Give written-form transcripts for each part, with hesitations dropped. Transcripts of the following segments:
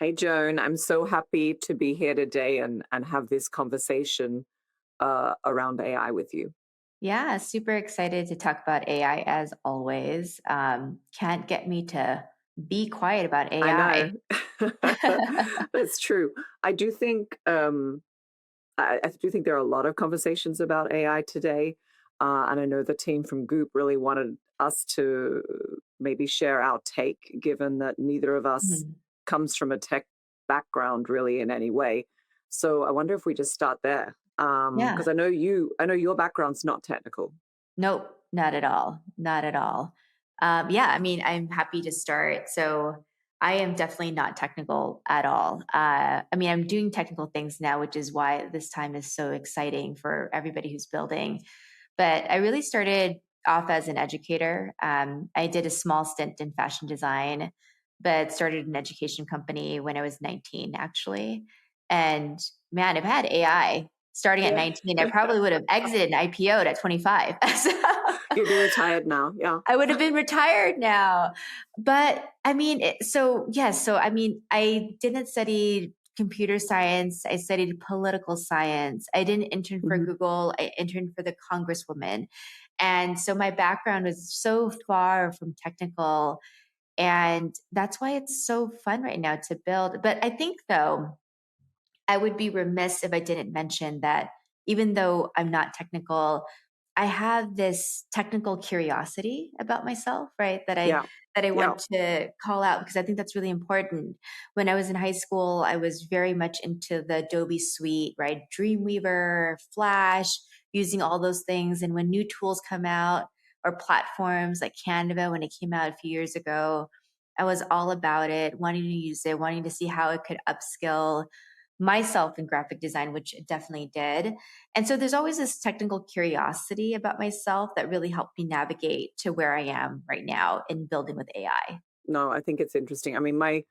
Hey, Joan, I'm so happy to be here today and have this conversation around AI with you. Yeah, super excited to talk about AI as always. Can't get me to be quiet about I know. AI. That's true. I do think I do think there are a lot of conversations about AI today, and I know the team from Goop really wanted us to maybe share our take, given that neither of us Mhm. comes from a tech background really in any way. So I wonder if we just start there, Yeah, because I know your background's not technical. nope, not at all. Not at all. Yeah, I mean, I'm happy to start. So I am definitely not technical at all. I mean, I'm doing technical things now, which is why this time is so exciting for everybody who's building. But I really started off as an educator. I did a small stint in fashion design, but started an education company when I was 19, actually. And man, if I had AI starting at Yeah. 19, I probably would have exited and IPO'd at 25. So You'd be retired now. Yeah. I would have been retired now. But I mean, yes. So, I mean, I didn't study computer science. I studied political science. I didn't intern for Hmm. Google. I interned for the Congresswoman. And so my background was so far from technical. And that's why it's so fun right now to build. But I think, though, I would be remiss if I didn't mention that even though I'm not technical, I have this technical curiosity about myself, right? Yeah. That I Yeah. want to call out because I think that's really important. When I was in high school, I was very much into the Adobe suite, right? Dreamweaver, Flash, using all those things. And when new tools come out or platforms like Canva, when it came out a few years ago, I was all about it, wanting to use it, wanting to see how it could upskill myself in graphic design, which it definitely did. And so there's always this technical curiosity about myself that really helped me navigate to where I am right now in building with AI. No, I think it's interesting. I mean, my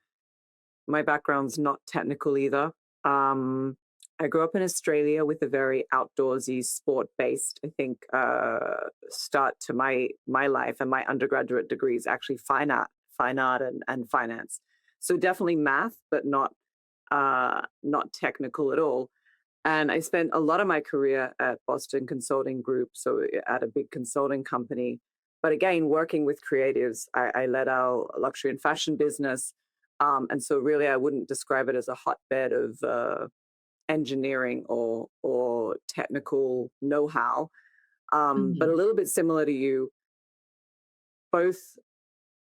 background's not technical either. Um, I grew up in Australia with a very outdoorsy, sport-based, I think, start to my life, and my undergraduate degree is actually fine art and finance. So definitely math, but not technical at all. And I spent a lot of my career at Boston Consulting Group, so at a big consulting company. But again, working with creatives, I led our luxury and fashion business. And so really, I wouldn't describe it as a hotbed of engineering or technical know-how. But a Mhm. little bit similar to you, both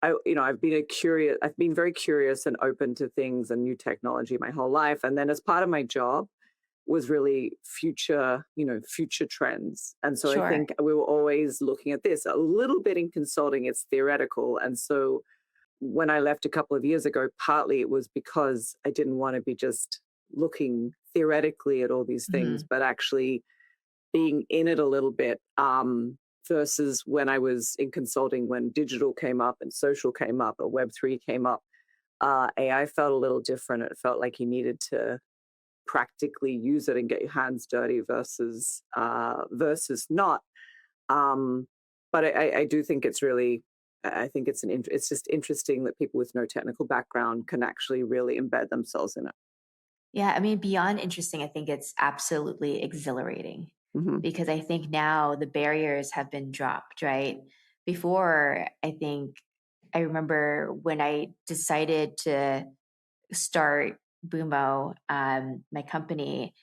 I've been very curious and open to things and new technology my whole life. And then as part of my job was really future trends. And so I Sure. think we were always looking at this a little bit in consulting, it's theoretical. And so when I left a couple of years ago, partly it was because I didn't want to be just looking theoretically at all these things, Mhm. but actually being in it a little bit, versus when I was in consulting, when digital came up and social came up or Web3 came up. AI felt a little different. It felt like you needed to practically use it and get your hands dirty versus not. Um, but I do think it's really, I think it's just interesting that people with no technical background can actually really embed themselves in it. Yeah, I mean, beyond interesting, I think it's absolutely exhilarating Hmm. because I think now the barriers have been dropped, right? Before, I think I remember when I decided to start Bumo, my company,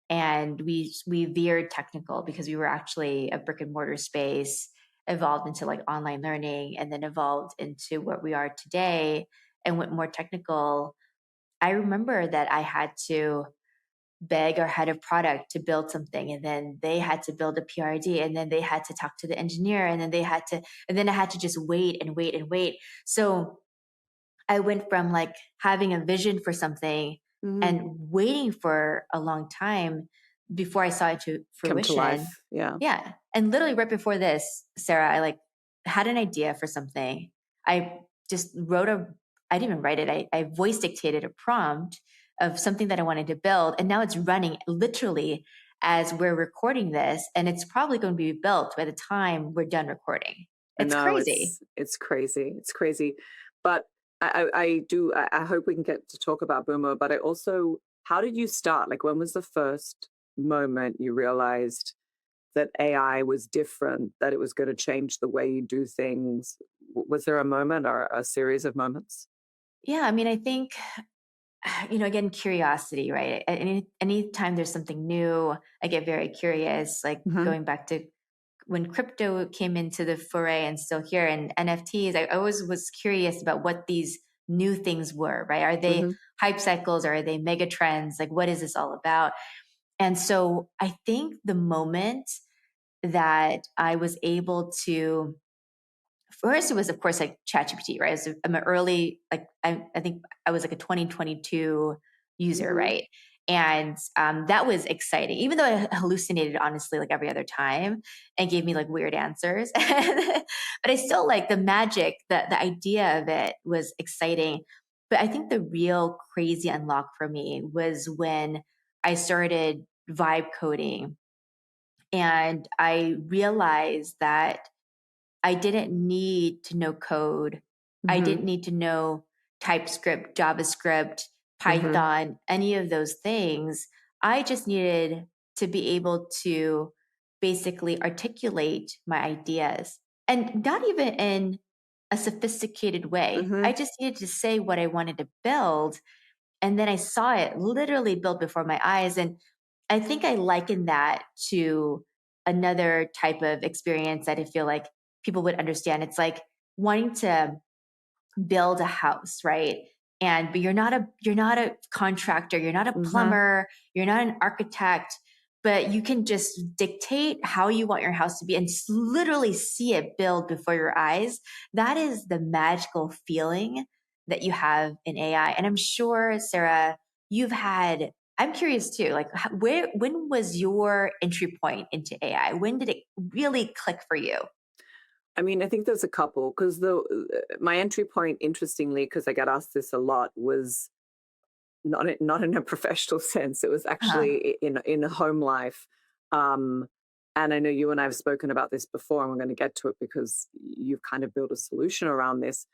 and we veered technical because we were actually a brick and mortar space, evolved into like online learning, and then evolved into what we are today, and went more technical. I remember that I had to beg our head of product to build something, and then they had to build a PRD, and then they had to talk to the engineer, and then and then I had to just wait and wait and wait. So I went from like having a vision for something Hmm. and waiting for a long time before I saw it to Come to fruition. life. Yeah. Yeah. And literally right before this, Sarah, I like had an idea for something. I just I didn't even write it. I voice dictated a prompt of something that I wanted to build. And now it's running literally as we're recording this. And it's probably going to be built by the time we're done recording. I It's know crazy. it's crazy. It's crazy. But I do. I hope we can get to talk about Boomer, but I also, how did you start? Like, when was the first moment you realized that AI was different, that it was going to change the way you do things? Was there a moment or a series of moments? Yeah, I mean, I think, again, curiosity, right? Anytime there's something new, I get very curious. Like Hmm. going back to when crypto came into the foray and still here, and NFTs, I always was curious about what these new things were, right? Are they Hmm. hype cycles or are they mega trends? Like, what is this all about? And so I think the moment that I was able to, first it was of course like ChatGPT, right? I'm an early, like I think I was like a 2022 user, Hmm. right? And that was exciting, even though I hallucinated honestly like every other time and gave me like weird answers. But I still like the magic, the idea of it was exciting. But I think the real crazy unlock for me was when I started vibe coding and I realized that I didn't need to know code. I Hmm. didn't need to know TypeScript, JavaScript, Hmm. Python, any of those things. I just needed to be able to basically articulate my ideas, and not even in a sophisticated way. Hmm. I just needed to say what I wanted to build, and then I saw it literally built before my eyes. And I think I liken that to another type of experience that I feel like people would understand. It's like wanting to build a house, right? And but you're not a contractor, you're not a Hmm. plumber, you're not an architect, but you can just dictate how you want your house to be and literally see it build before your eyes. That is the magical feeling that you have in AI. And I'm sure, Sarah, you've had, I'm curious too, like where when was your entry point into AI? When did it really click for you? I mean, I think there's a couple, because the my entry point, interestingly, because I get asked this a lot, was not in a professional sense. It was Uh-huh. actually in a home life. Um, and I know you and I have spoken about this before, and we're going to get to it because you've kind of built a solution around this.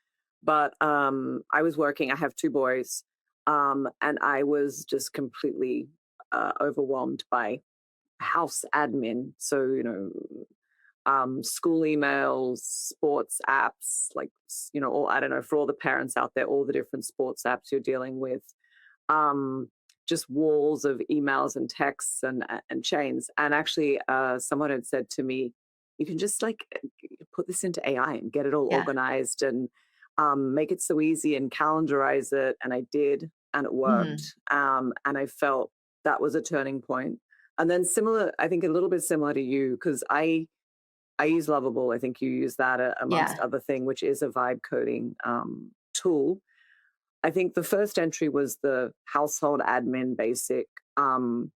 But I was working. I have two boys, and I was just completely overwhelmed by house admin. So, school emails, sports apps, like, all, I don't know, for all the parents out there, all the different sports apps you're dealing with, um, just walls of emails and texts and chains. And actually, someone had said to me, "You can just like put this into AI and get it all Yeah. organized and make it so easy and calendarize it." And I did, and it Mhm. worked. And I felt that was a turning point. And then similar, I think a little bit similar to you, because I use Lovable. I think you use that amongst Yeah. other thing, which is a vibe coding tool. I think the first entry was the household admin basic. Um,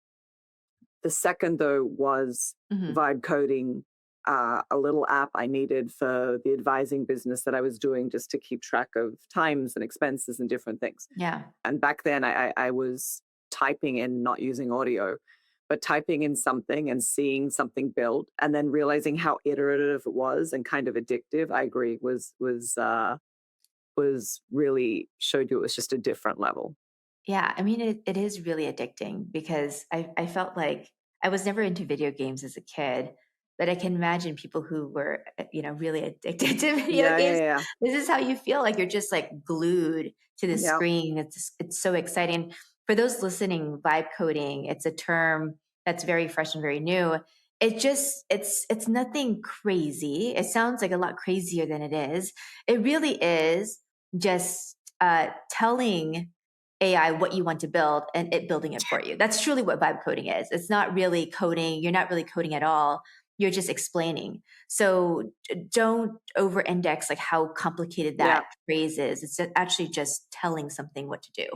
the second, though, was Mhm. vibe coding, a little app I needed for the advising business that I was doing, just to keep track of times and expenses and different things. Yeah. And back then, I was typing in, not using audio, but typing in something and seeing something build, and then realizing how iterative it was and kind of addictive. I agree, was really showed you it was just a different level. Yeah, I mean, it is really addicting because I felt like I was never into video games as a kid, but I can imagine people who were, really addicted to video Yeah, yeah, games. yeah, This is how you feel like you're just like glued to the yeah. screen. It's so exciting. For those listening, vibe coding, it's a term that's very fresh and very new. It's nothing crazy. It sounds like a lot crazier than it is. It really is just telling AI what you want to build and it building it for you. That's truly what vibe coding is. It's not really coding. You're not really coding at all. You're just explaining. So don't over index like how complicated Yeah. that phrase is. It's actually just telling something what to do.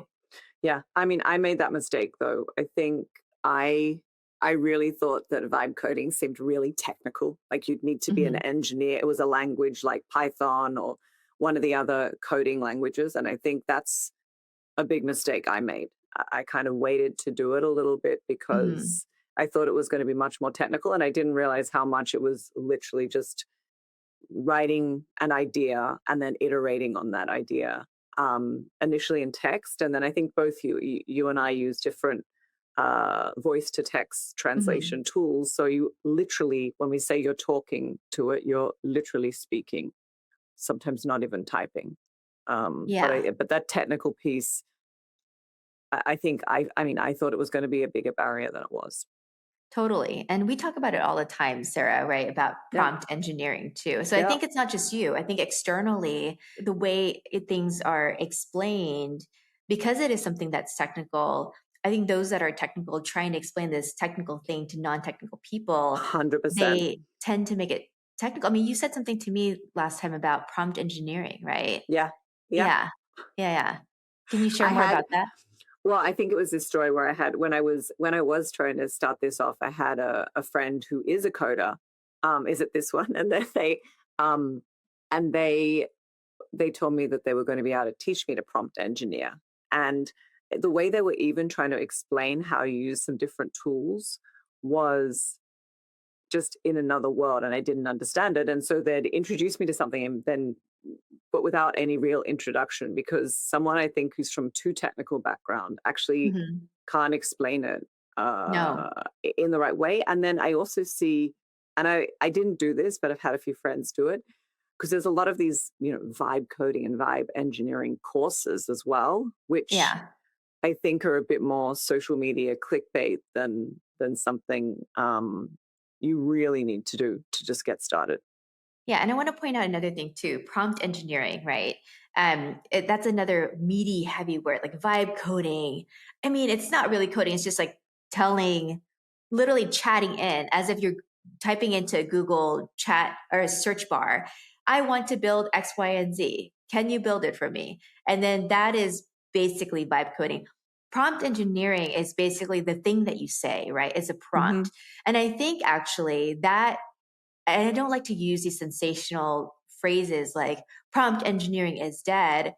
Yeah, I mean, I made that mistake though. I think I I really thought that vibe coding seemed really technical. Like, you'd need to be an Mhm. engineer. It was a language like Python or one of the other coding languages, and I think that's a big mistake I made. I kind of waited to do it a little bit Mhm. because I thought it was going to be much more technical, and I didn't realize how much it was literally just writing an idea and then iterating on that idea. initially in text, and then I think both you and I use different voice to text Mhm. translation tools. So you literally, when we say you're talking to it, you're literally speaking, sometimes not even typing. Yeah. But that technical piece, I think I mean I thought it was going to be a bigger barrier than it was. Totally. And we talk about it all the time, Sarah, right? About Yeah, prompt engineering too. So I yeah, think it's not just you. I think externally, the way things are explained, because it is something that's technical, I think those that are technical trying to explain this technical thing to non technical people, 100%. they tend to make it technical. I mean, you said something to me last time about prompt engineering, right? Yeah, yeah. Yeah. Yeah. Yeah. Can you share I more had about that? Well, I think it was this story where I had when I was trying to start this off, I had a friend who is a coder. Is it this one? And then um, and they told me that they were going to be able to teach me to prompt engineer. And the way they were even trying to explain how you use some different tools was just in another world, and I didn't understand it. And so they'd introduce me to something, and then but without any real introduction, because someone I think who's from too technical background actually Mhm. can't explain it No. in the right way. And then I also see, and I didn't do this, but I've had a few friends do it, because there's a lot of these, vibe coding and vibe engineering courses as well, which Yeah. I think are a bit more social media clickbait than something you really need to do to just get started. Yeah, and I want to point out another thing too, prompt engineering, right? That's another meaty, heavy word, like vibe coding. I mean, it's not really coding; it's just like telling, literally chatting in as if you're typing into Google chat or a search bar. I want to build X, Y, and Z. Can you build it for me? And then that is basically vibe coding. Prompt engineering is basically the thing that you say, right? It's a Hmm. prompt. And I think actually that, and I don't like to use these sensational phrases like prompt engineering is dead,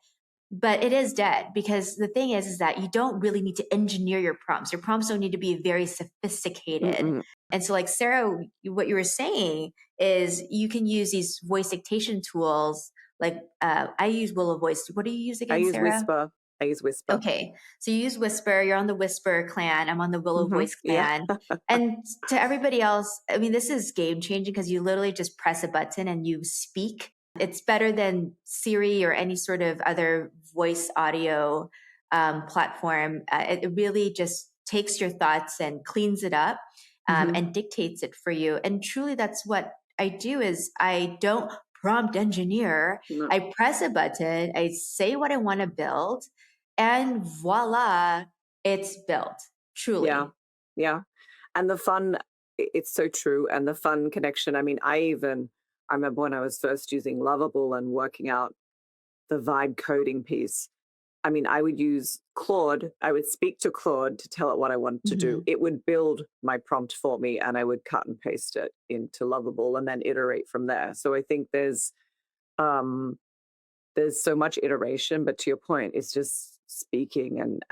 but it is dead because the thing is that you don't really need to engineer your prompts. Your prompts don't need to be very sophisticated. Mm-mm. And so, like Sarah, what you were saying is you can use these voice dictation tools. Like I use Willow Voice. What do you use I again, use Sarah? Whisper. I use Whisper. Okay. So you use Whisper, you're on the Whisper clan, I'm on the Willow Hmm. Voice Yeah. clan. And to everybody else, I mean, this is game changing because you literally just press a button and you speak. It's better than Siri or any sort of other voice audio platform. It really just takes your thoughts and cleans it up Hmm. and dictates it for you. And truly, that's what I do. Is I don't prompt engineer. No. I press a button, I say what I want to build, and voila, it's built. Yeah. Truly. Yeah. And the fun, it's so true. And the fun connection. I mean, I remember when I was first using Lovable and working out the vibe coding piece. I mean, I would use Claude. I would speak to Claude to tell it what I wanted to do. Mhm. It would build my prompt for me, and I would cut and paste it into Lovable and then iterate from there. So I think um, there's so much iteration, but to your point, it's just speaking and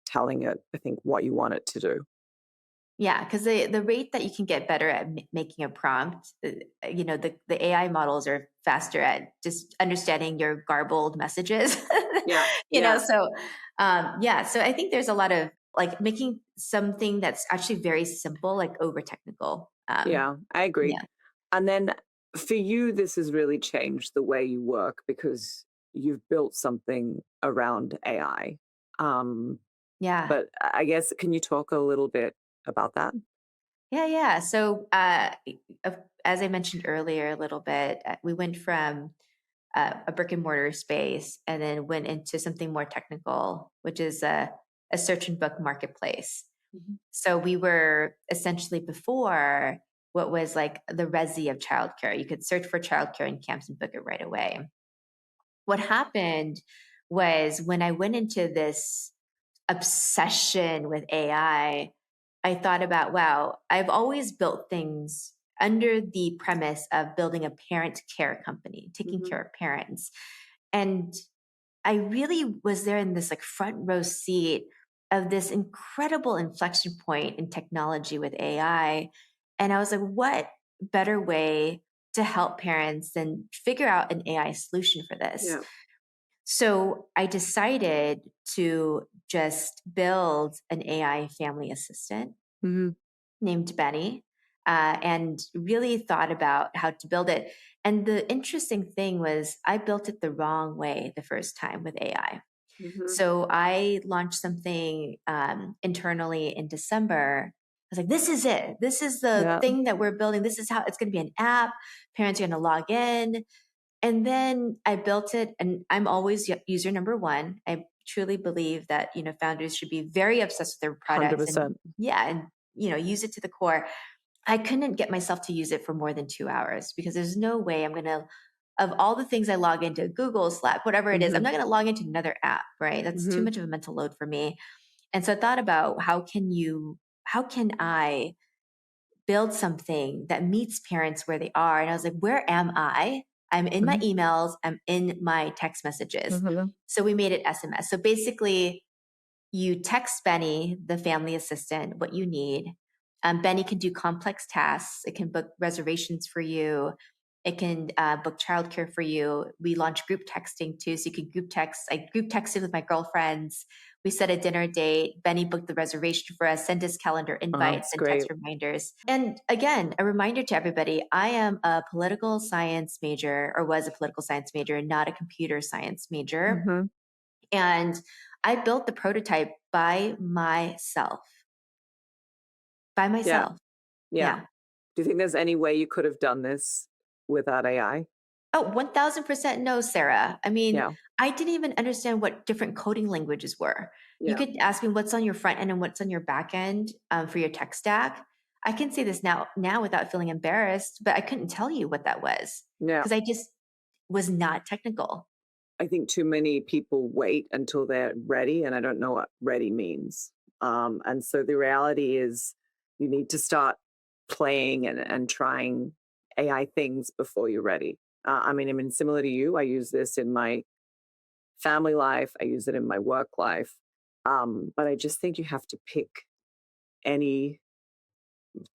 telling it, I think, what you want it to do. Yeah, because the rate that you can get better at making a prompt, the AI models are faster at just understanding your garbled messages. Yeah, yeah, Yeah, so I think there's a lot of like making something that's actually very simple, like over technical. yeah, I agree. Yeah, And then for you, this has really changed the way you work because you've built something around AI. Um, yeah. but I guess, can you talk a little bit about that? Yeah, yeah. So, as I mentioned earlier, a little bit, we went from a brick and mortar space and then went into something more technical, which is a search and book marketplace. Mhm. So, we were essentially before what was like the resi of childcare. You could search for childcare in camps and book it right away. What happened was when I went into this obsession with I thought about, wow, I've always built things under the premise of building a parent care company, taking Mhm. care of parents. And I really was there in this like front row seat of this incredible inflection point in technology with AI. And I was like, what better way to help parents than figure out an AI solution for this? Yeah. So I decided to just build an AI family assistant Hmm. named Benny, and really thought about how to build it. And the interesting thing was, I built it the wrong way the first time with AI. Hmm. So I launched something internally in December. I was like, this is it. This is the Yeah. thing that we're building. This is how it's going to be an app. Parents are going to log in. And then I built it, and I'm always user number one. I truly believe that, founders should be very obsessed with their products and 100%. yeah, and use it to the core. I couldn't get myself to use it for more than 2 hours because there's no way I'm going to, of all the things I log into, Google, Slack, whatever it is, I'm Hmm. not going to log into another app, right? That's too Hmm. much of a mental load for me. And so I thought about how can I build something that meets parents where they are? And I was like, where am I? I'm in my Hmm. emails, I'm in my text messages. Hmm. So we made it SMS. So basically, you text Benny, the family assistant, what you need. Benny can do complex tasks. It can book reservations for you. It can book childcare for you. We launched group texting too, so you could group text. I group texted with my girlfriends. We set a dinner date. Benny booked the reservation for us, sent us calendar Oh, invites it's and text great. reminders. And again, a reminder to everybody, I am a political science major, or was a political science major, not a computer science major. Hmm. And I built the prototype by myself. By Yeah. myself. Yeah. Yeah. Do you think there's any way you could have done this without AI? Oh, 1000% no, Sarah. I mean, Yeah. I didn't even understand what different coding languages were. You Yeah. could ask me what's on your front end and what's on your back end for your tech stack. I can say this now without feeling embarrassed, but I couldn't tell you what that was Yeah. because I just was not technical. I think too many people wait until they're ready, and I don't know what ready means. And so the reality is you need to start playing and trying AI things before you're ready. I mean, similar to you, I use this in my family life, I use it in my work life. But I just think you have to pick any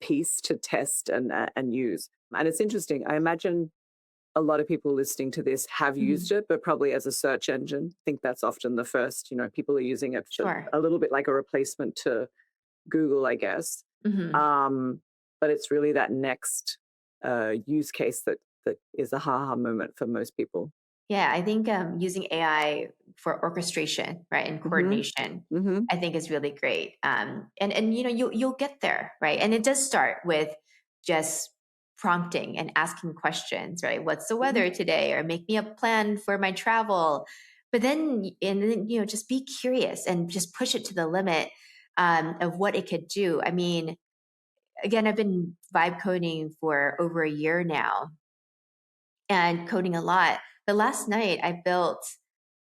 piece to test and use. And it's interesting. I imagine a lot of people listening to this have Mhm. used it, but probably as a search engine. I think that's often the first, people are using it for Sure. a little bit like a replacement to Google, I guess. Mhm. Um, but it's really that next use case that is a ha moment for most people. Yeah, I think using AI for orchestration, right, and Hmm. coordination, Hmm. I think is really great. And you'll get there, right? And it does start with just prompting and asking questions, right? What's the Hmm. weather today? Or make me a plan for my travel. But then just be curious and just push it to the limit of what it could do. I mean, again, I've been vibe coding for over a year now and coding a lot. But last night I built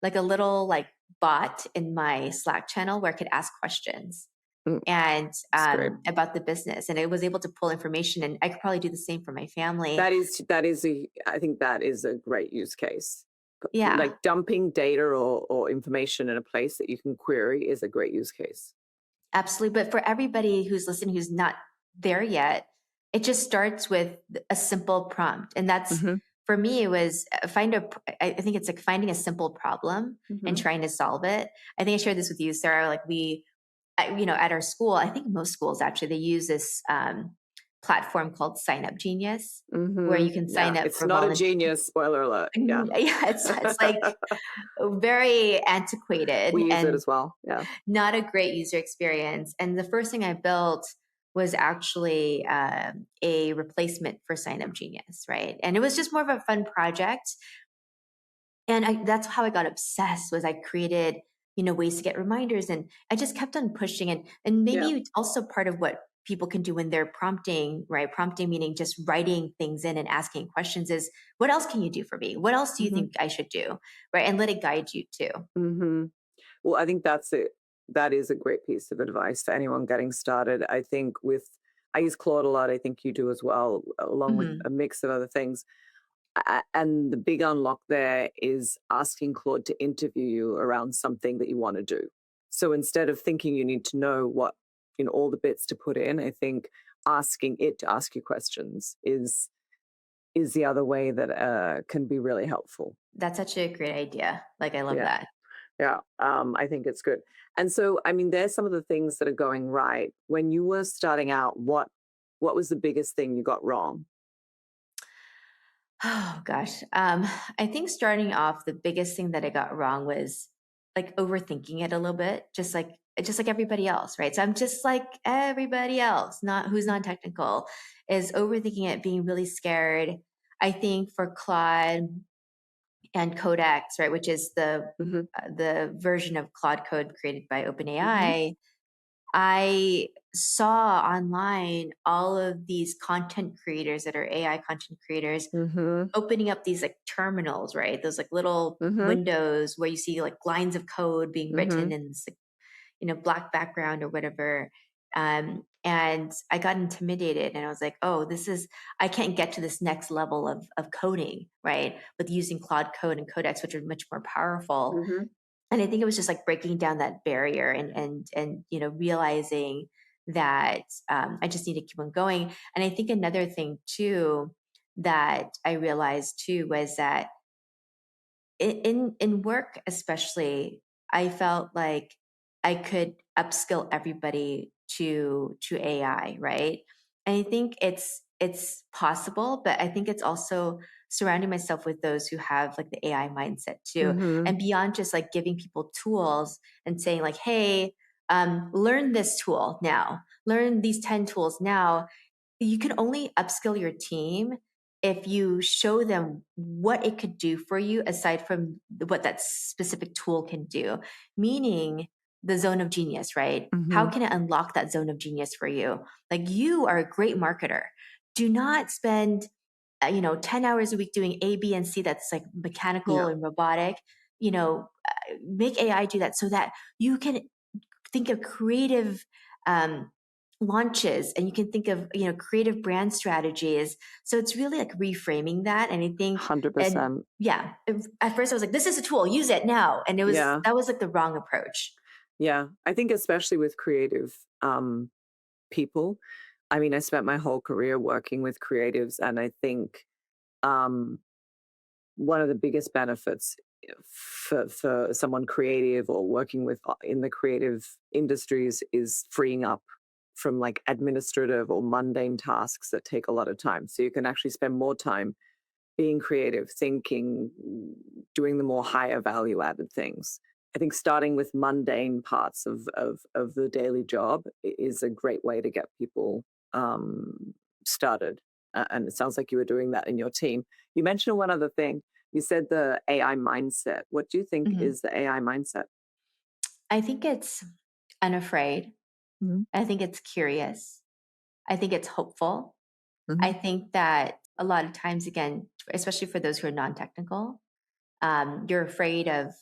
like a little bot in my Slack channel where I could ask questions and It's great. about the business, and it was able to pull information. And I could probably do the same for my family. I think that is a great use case. Yeah, Like dumping data or information in a place that you can query is a great use case. absolutely. But for everybody who's listening who's not there yet, it just starts with a simple prompt, and that's Hmm. for me. It was I think it's like finding a simple problem and Hmm. trying to solve it. I think I shared this with you, Sarah. Like at our school, I think most schools actually, they use this platform called Sign Up Genius, where Hmm. you can Yeah, sign up it's for not a volunteer. genius. Spoiler alert. Yeah. Yeah, it's like very We antiquated use it and as well. Yeah. not a great user experience. And the first thing I built was actually a replacement for Sign Up Genius, right? And it was just more of a fun project. And that's how I got obsessed. Was I created ways to get reminders, and I just kept on pushing. And maybe Yeah. it's also part of what people can do when they're prompting, right? Prompting meaning just writing things in and asking questions is, what else can you do for me? What else do you Hmm. think I should do? Right? And let it guide you too. Hmm. Well, I think that's it. That is a great piece of advice for anyone getting started. I think I use Claude a lot. I think you do as well, along with Hmm. a mix of other things. And the big unlock there is asking Claude to interview you around something that you want to do. So instead of thinking you need to know all the bits to put in, I think asking it to ask you questions is is the other way that can be really helpful. That's such a great idea. Like, I love Yeah. that. Yeah, I think it's good. And so, I mean, there's some of the things that are going right. When you were starting out, what was the biggest thing you got wrong? Oh gosh. I think starting off, the biggest thing that I got wrong was like overthinking it a little bit, just like everybody else, right? So I'm just like everybody else, not who's non-technical, is overthinking it, being really scared. I think for Claude and Codex, right, which is Hmm. the version of Claude Code created by Hmm. OpenAI, I saw online all of these content creators that are AI content creators Hmm. opening up these like terminals, right? Those like little Hmm. windows where you see like lines of code being written Hmm. in this, like, black background or whatever. And I got intimidated and I was like, oh, I can't get to this next level of coding, right? With using Claude Code and Codex, which are much more powerful. Hmm. And I think it was just like breaking down that barrier and realizing that I just need to keep on going. And I think another thing too that I realized too was that in work especially, I felt like I could upskill everybody to AI, right? And I think it's possible, but I think it's also surrounding myself with those who have like the AI mindset too, Hmm. and beyond just like giving people tools and saying like, hey, learn this tool now, learn these 10 tools now. You can only upskill your team if you show them what it could do for you aside from what that specific tool can do, meaning the zone of genius, right? How Hmm. can it unlock that zone of genius for you? Like, you are a great marketer. Do not spend 10 hours a week doing A, B, and C that's like mechanical Yeah, and robotic. Make AI do that so that you can think of creative um, launches, and you can think of creative brand strategies. So it's really like reframing that. And I think, and 100%. yeah, at first I was like, this is a tool, use it now, and Yeah, that was like the wrong approach. yeah. I think especially with creative people. I mean, I spent my whole career working with creatives, and I think um, one of the biggest benefits for someone creative or working with in the creative industries is freeing up from like administrative or mundane tasks that take a lot of time. So you can actually spend more time being creative, thinking, doing the more higher value added things. I think starting with mundane parts of the daily job is a great way to get people started. And it sounds like you were doing that in your team. You mentioned one other thing. You said the AI mindset. What do you think Mhm. is the AI mindset? I think it's unafraid. Mhm. I think it's curious. I think it's hopeful. I Mhm. think that a lot of times, again, especially for those who are non-technical, you're afraid of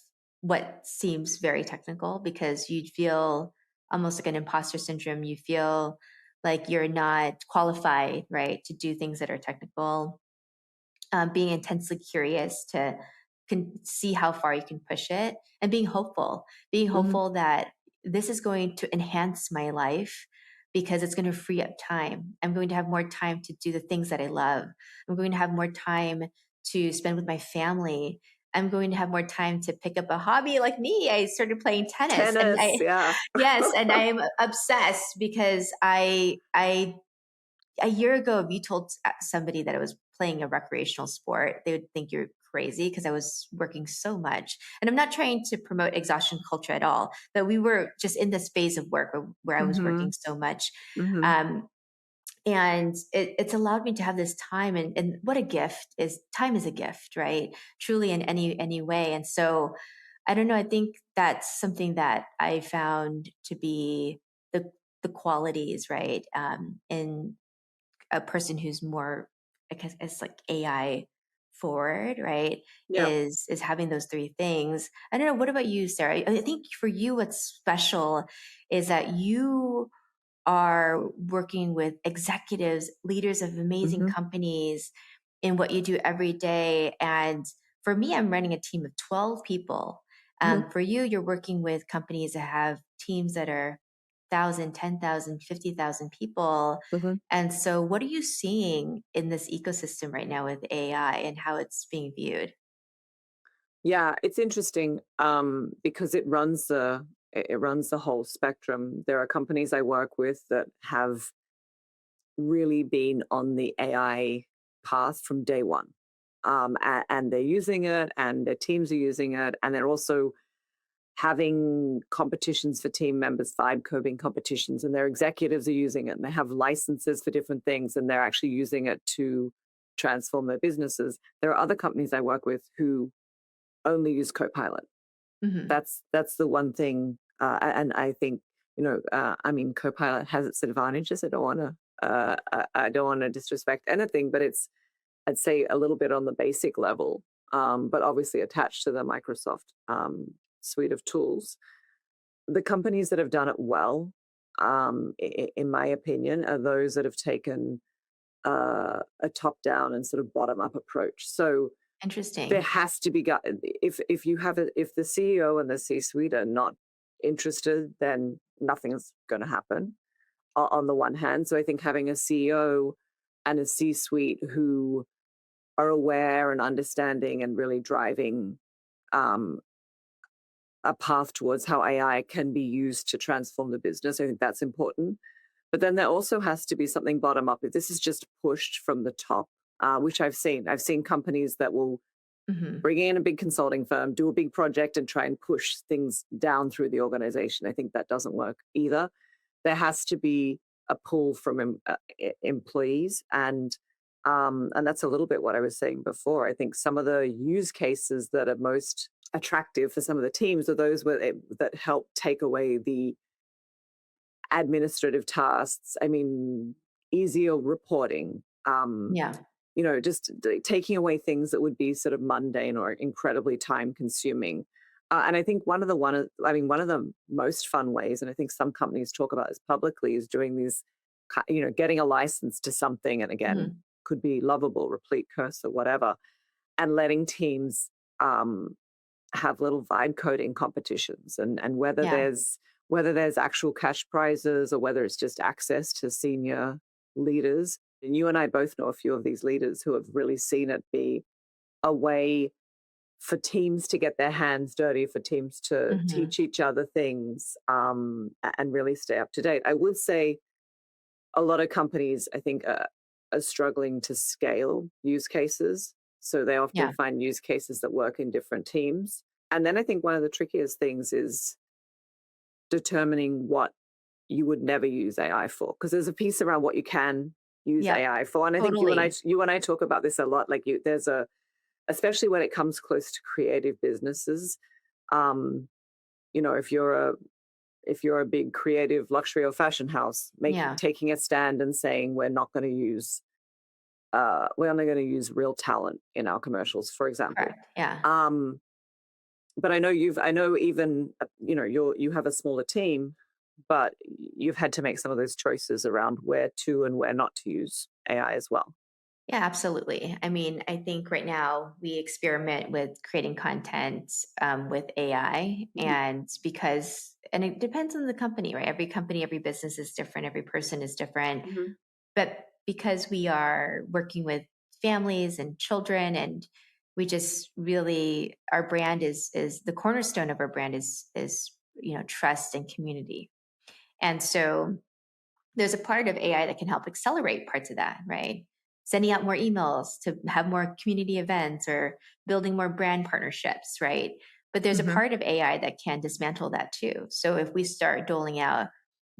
what seems very technical because you'd feel almost like an imposter syndrome. You feel like you're not qualified, right, to do things that are technical. Being intensely curious to see how far you can push it, and being Mhm. hopeful that this is going to enhance my life because it's going to free up time. I'm going to have more time to do the things that I love. I'm going to have more time to spend with my family. I'm going to have more time to pick up a hobby like me. I started playing tennis, and Tennis, I yeah. yes, and I'm obsessed because I a year ago, if you told somebody that I was playing a recreational sport, they would think you're crazy because I was working so much. And I'm not trying to promote exhaustion culture at all, but we were just in this phase of work where I was working Mhm. so much. Mhm. Um, and it's allowed me to have this time, and what a gift is time is a gift, right? Truly, in any way. And so I don't know, I think that's something that I found to be the qualities, right, in a person who's more, I guess, it's like AI forward, right? Yeah. Is having those three things. I don't know. What about you, Sarah? I think for you, what's special is that you are working with executives, leaders of amazing Mhm. companies in what you do every day. And for me, I'm running a team of 12 people. Mhm. For you, you're working with companies that have teams that are 5,000, 10,000, 50,000 people. Mhm. And so, what are you seeing in this ecosystem right now with AI and how it's being viewed? Yeah, it's interesting because it runs the whole spectrum. There are companies I work with that have really been on the AI path from day one, and they're using it, and their teams are using it, and they're also having competitions for team members, vibe coding competitions, and their executives are using it, and they have licenses for different things, and they're actually using it to transform their businesses. There are other companies I work with who only use Copilot. Hmm. That's the one thing, and I think I mean, Copilot has its advantages. I don't want to disrespect anything, but it's I'd say a little bit on the basic level, but obviously attached to the Microsoft suite of tools. The companies that have done it well, in my opinion, are those that have taken a top down and sort of bottom up approach. So there Interesting. has to be if the CEO and the C-suite are not interested, then nothing's going to happen on the one hand. So I think having a CEO and a C-suite who are aware and understanding and really driving um, a path towards how AI can be used to transform the business, I think that's important. But then there also has to be something bottom up. If this is just pushed from the top, which I've seen companies that will Hmm. bring in a big consulting firm, do a big project, and try and push things down through the organization. I think that doesn't work either. There has to be a pull from employees, and that's a little bit what I was saying before. I think some of the use cases that are most attractive for some of the teams are those that help take away the administrative tasks. I mean, easier reporting. Yeah. Just taking away things that would be sort of mundane or incredibly time consuming. And I think one of the most fun ways, and I think some companies talk about this publicly, is doing these, getting a license to something, and again, Hmm. could be Lovable, Replete, Cursor, whatever, and letting teams have little vibe coding competitions, and Yeah. whether there's actual cash prizes or whether it's just access to senior leaders. And you and I both know a few of these leaders who have really seen it be a way for teams to get their hands dirty, for teams to Hmm. teach each other things, and really stay up to date. I would say a lot of companies, I think, are struggling to scale use cases. So they often Yeah. find use cases that work in different teams. And then I think one of the trickiest things is determining what you would never use AI for, because there's a piece around what you can use Yep. AI for. And I think Totally. you and I talk about this a lot. Like there's especially when it comes close to creative businesses. Um, if you're a big creative luxury or fashion house, Yeah. taking a stand and saying we're only going to use real talent in our commercials, for example. Correct. Yeah. Um, but I know even you have a smaller team, but you've had to make some of those choices around where to and where not to use AI as well. Yeah, absolutely. I mean, I think right now we experiment with creating content with AI, Mhm. and and it depends on the company, right? Every company, every business is different, every person is different. Mhm. But because we are working with families and children, and we just really, our brand is the cornerstone of our brand is trust and community. And so there's a part of AI that can help accelerate parts of that, right? Sending out more emails to have more community events or building more brand partnerships, right? But there's a Mhm. part of AI that can dismantle that too. So if we start doling out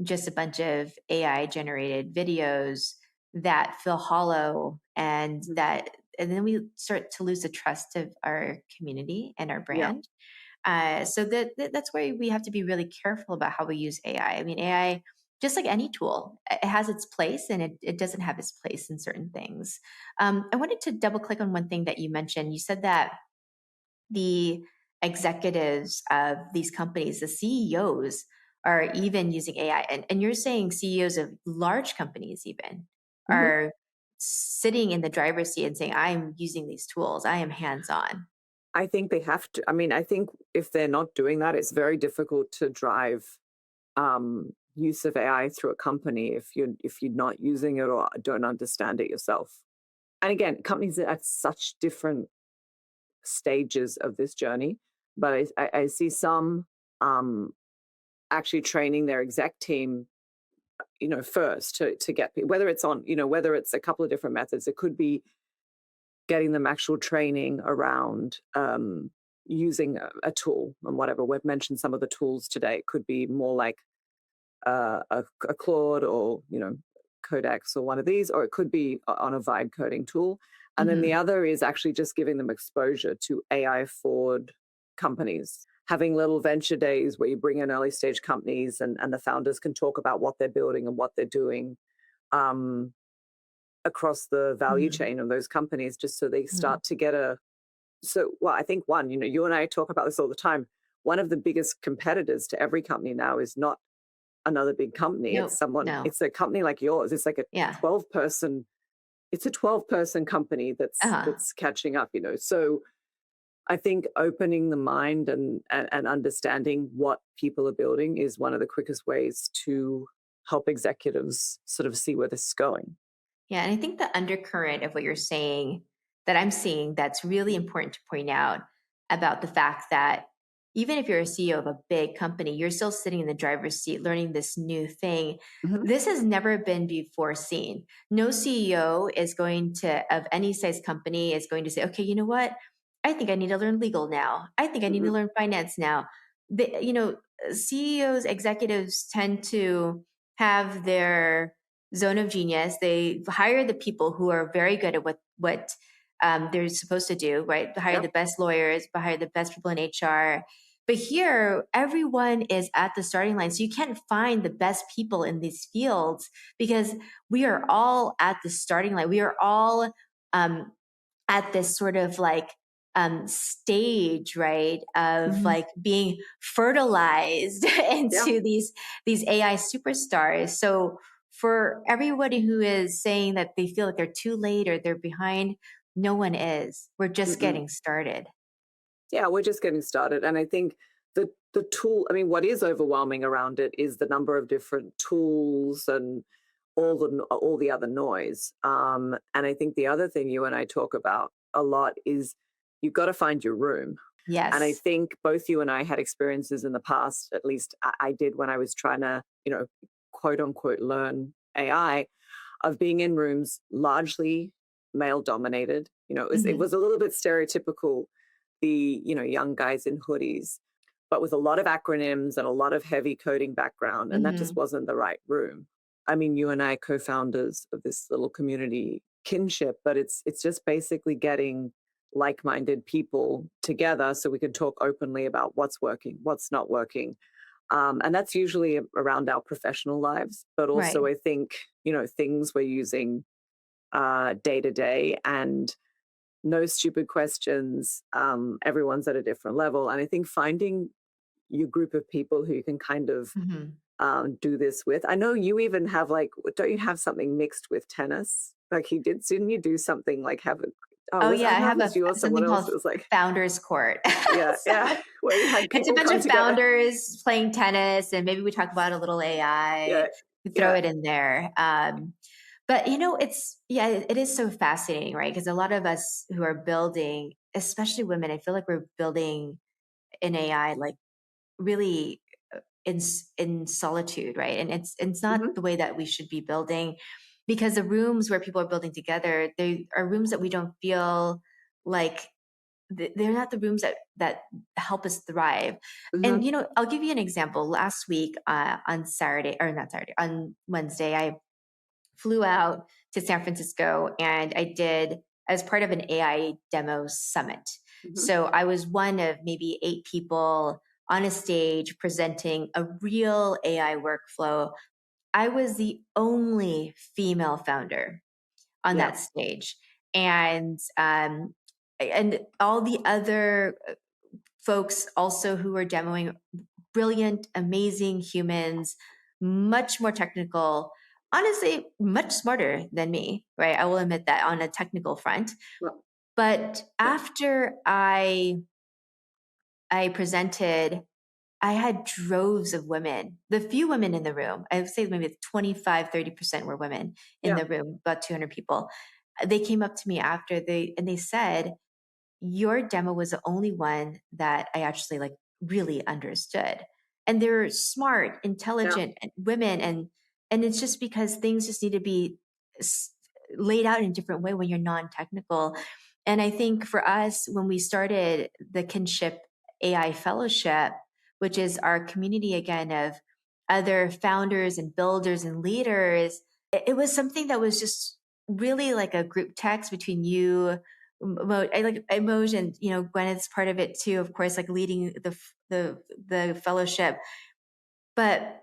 just a bunch of AI generated videos that feel hollow, Mhm. and then we start to lose the trust of our community and our Yeah. brand. So that's why we have to be really careful about how we use AI. I mean, AI, just like any tool, it has its place and it doesn't have its place in certain things. I wanted to double click on one thing that you mentioned. You said that the executives of these companies, the CEOs, are even using AI. And you're saying CEOs of large companies, even, Mhm. are sitting in the driver's seat and saying, I'm using these tools, I am hands on. I think they have to. I mean, I think if they're not doing that, it's very difficult to drive use of AI through a company if you're not using it or don't understand it yourself. And again, companies are at such different stages of this journey, but I see some um, actually training their exec team, first to get people, whether it's on, whether it's a couple of different methods. It could be getting them actual training around using a tool and whatever. We've mentioned some of the tools today. It could be more like a Claude or Codex or one of these, or it could be on a Vibe coding tool. And then the Mhm. other is actually just giving them exposure to AI forward companies, having little venture days where you bring in early stage companies and the founders can talk about what they're building and what they're doing um, across the value Mhm. chain of those companies, just so they Mhm. start to get well, I think one, you and I talk about this all the time. One of the biggest competitors to every company now is not another big company. Nope. No. It's a company like yours. It's like a Yeah. 12 person, it's a 12-person company Uh-huh. that's catching up. So I think opening the mind and understanding what people are building is one of the quickest ways to help executives sort of see where this is going. Yeah, and I think the undercurrent of what you're saying that I'm seeing that's really important to point out about the fact that even if you're a CEO of a big company, you're still sitting in the driver's seat learning this new thing. Hmm. This has never been before seen. No CEO is going to, of any size company, is going to say, okay, you know what? I think I need to learn legal now. I think I need to Hmm. learn finance now. CEOs, executives tend to have their zone of genius. They hire the people who are very good at what they're supposed to do, right? Hire the Yep. best lawyers, hire the best people in HR. But here, everyone is at the starting line. So you can't find the best people in these fields because we are all at the starting line. We are all um, at this sort of like stage, right, of Hmm. like being fertilized Yeah. into these AI superstars. So for everybody who is saying that they feel like they're too late or they're behind, no one is. We're just Mm-mm. getting started. Yeah, we're just getting started. And I think the tool, I mean, what is overwhelming around it is the number of different tools and all the other noise. And I think the other thing you and I talk about a lot is you've got to find your room. And I Yes. think both you and I had experiences in the past, at least I did when I was trying to, quote unquote, learn AI, of being in rooms largely male dominated. It was Hmm. a little bit stereotypical, the young guys in hoodies, but with a lot of acronyms and a lot of heavy coding background, and that just Hmm. wasn't the right room. I mean, you and I co-founders of this little community kinship, but it's just basically getting like-minded people together so we can talk openly about what's working, what's not working. And that's usually around our professional lives, but Right. also I think, things we're using day to day, and no stupid questions. Everyone's at a different level. And I think finding your group of people who you can kind of Hmm. do this with. I know you even have like, don't you have something mixed with tennis? Like you didn't you do something like have a, oh, Oh was yeah, I I don't know if have it was yours, someone something else. called It was like, Founders Court. yeah, yeah, So where you had it's a people bunch come of together. founders playing tennis, and maybe we talk about a little AI. Yeah, We throw yeah. it in there. But it's yeah, it is so fascinating, right? Because a lot of us who are building, especially women, I feel like we're building in AI like really in solitude, right? And it's not Hmm. the way that we should be building, because the rooms where people are building together, they are rooms that we don't feel like they're not the rooms that help us thrive. And Hmm. I'll give you an example. Last week, on Saturday, or not Saturday, on Wednesday, I flew out to San Francisco, and I was part of an AI demo summit. Hmm. So I was one of maybe 8 people on a stage presenting a real AI workflow. I was the only female founder on Yeah. that stage. And all the other folks also who were demoing, brilliant, amazing humans, much more technical, honestly, much smarter than me, right? I will admit that on a technical front. Well, But yeah. after I presented, I had droves of women, the few women in the room, I would say maybe 25, 30% were women in Yeah. the room, about 200 people. They came up to me after and they said, your demo was the only one that I actually like really understood. And they're smart, Yeah. intelligent women. And it's just because things just need to be s- laid out in a different way when you're non-technical. And I think for us, when we started the Kinship AI Fellowship, which is our community again of other founders and builders and leaders, it was something that was just really like a group text between you, I like emotion, Gwyneth's part of it too, of course, like leading the fellowship. But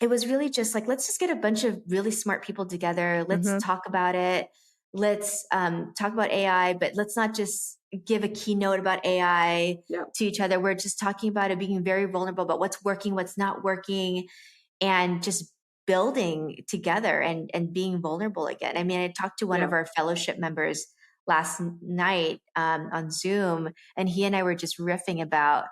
it was really just like, let's just get a bunch of really smart people together. Let's Hmm. talk about it. Let's talk about AI, but let's not just give a keynote about AI Yeah. to each other. We're just talking about it, being very vulnerable about what's working, what's not working, and just building together and being vulnerable again. I mean, I talked to one Yeah. of our fellowship members last night on Zoom, and he and I were just riffing about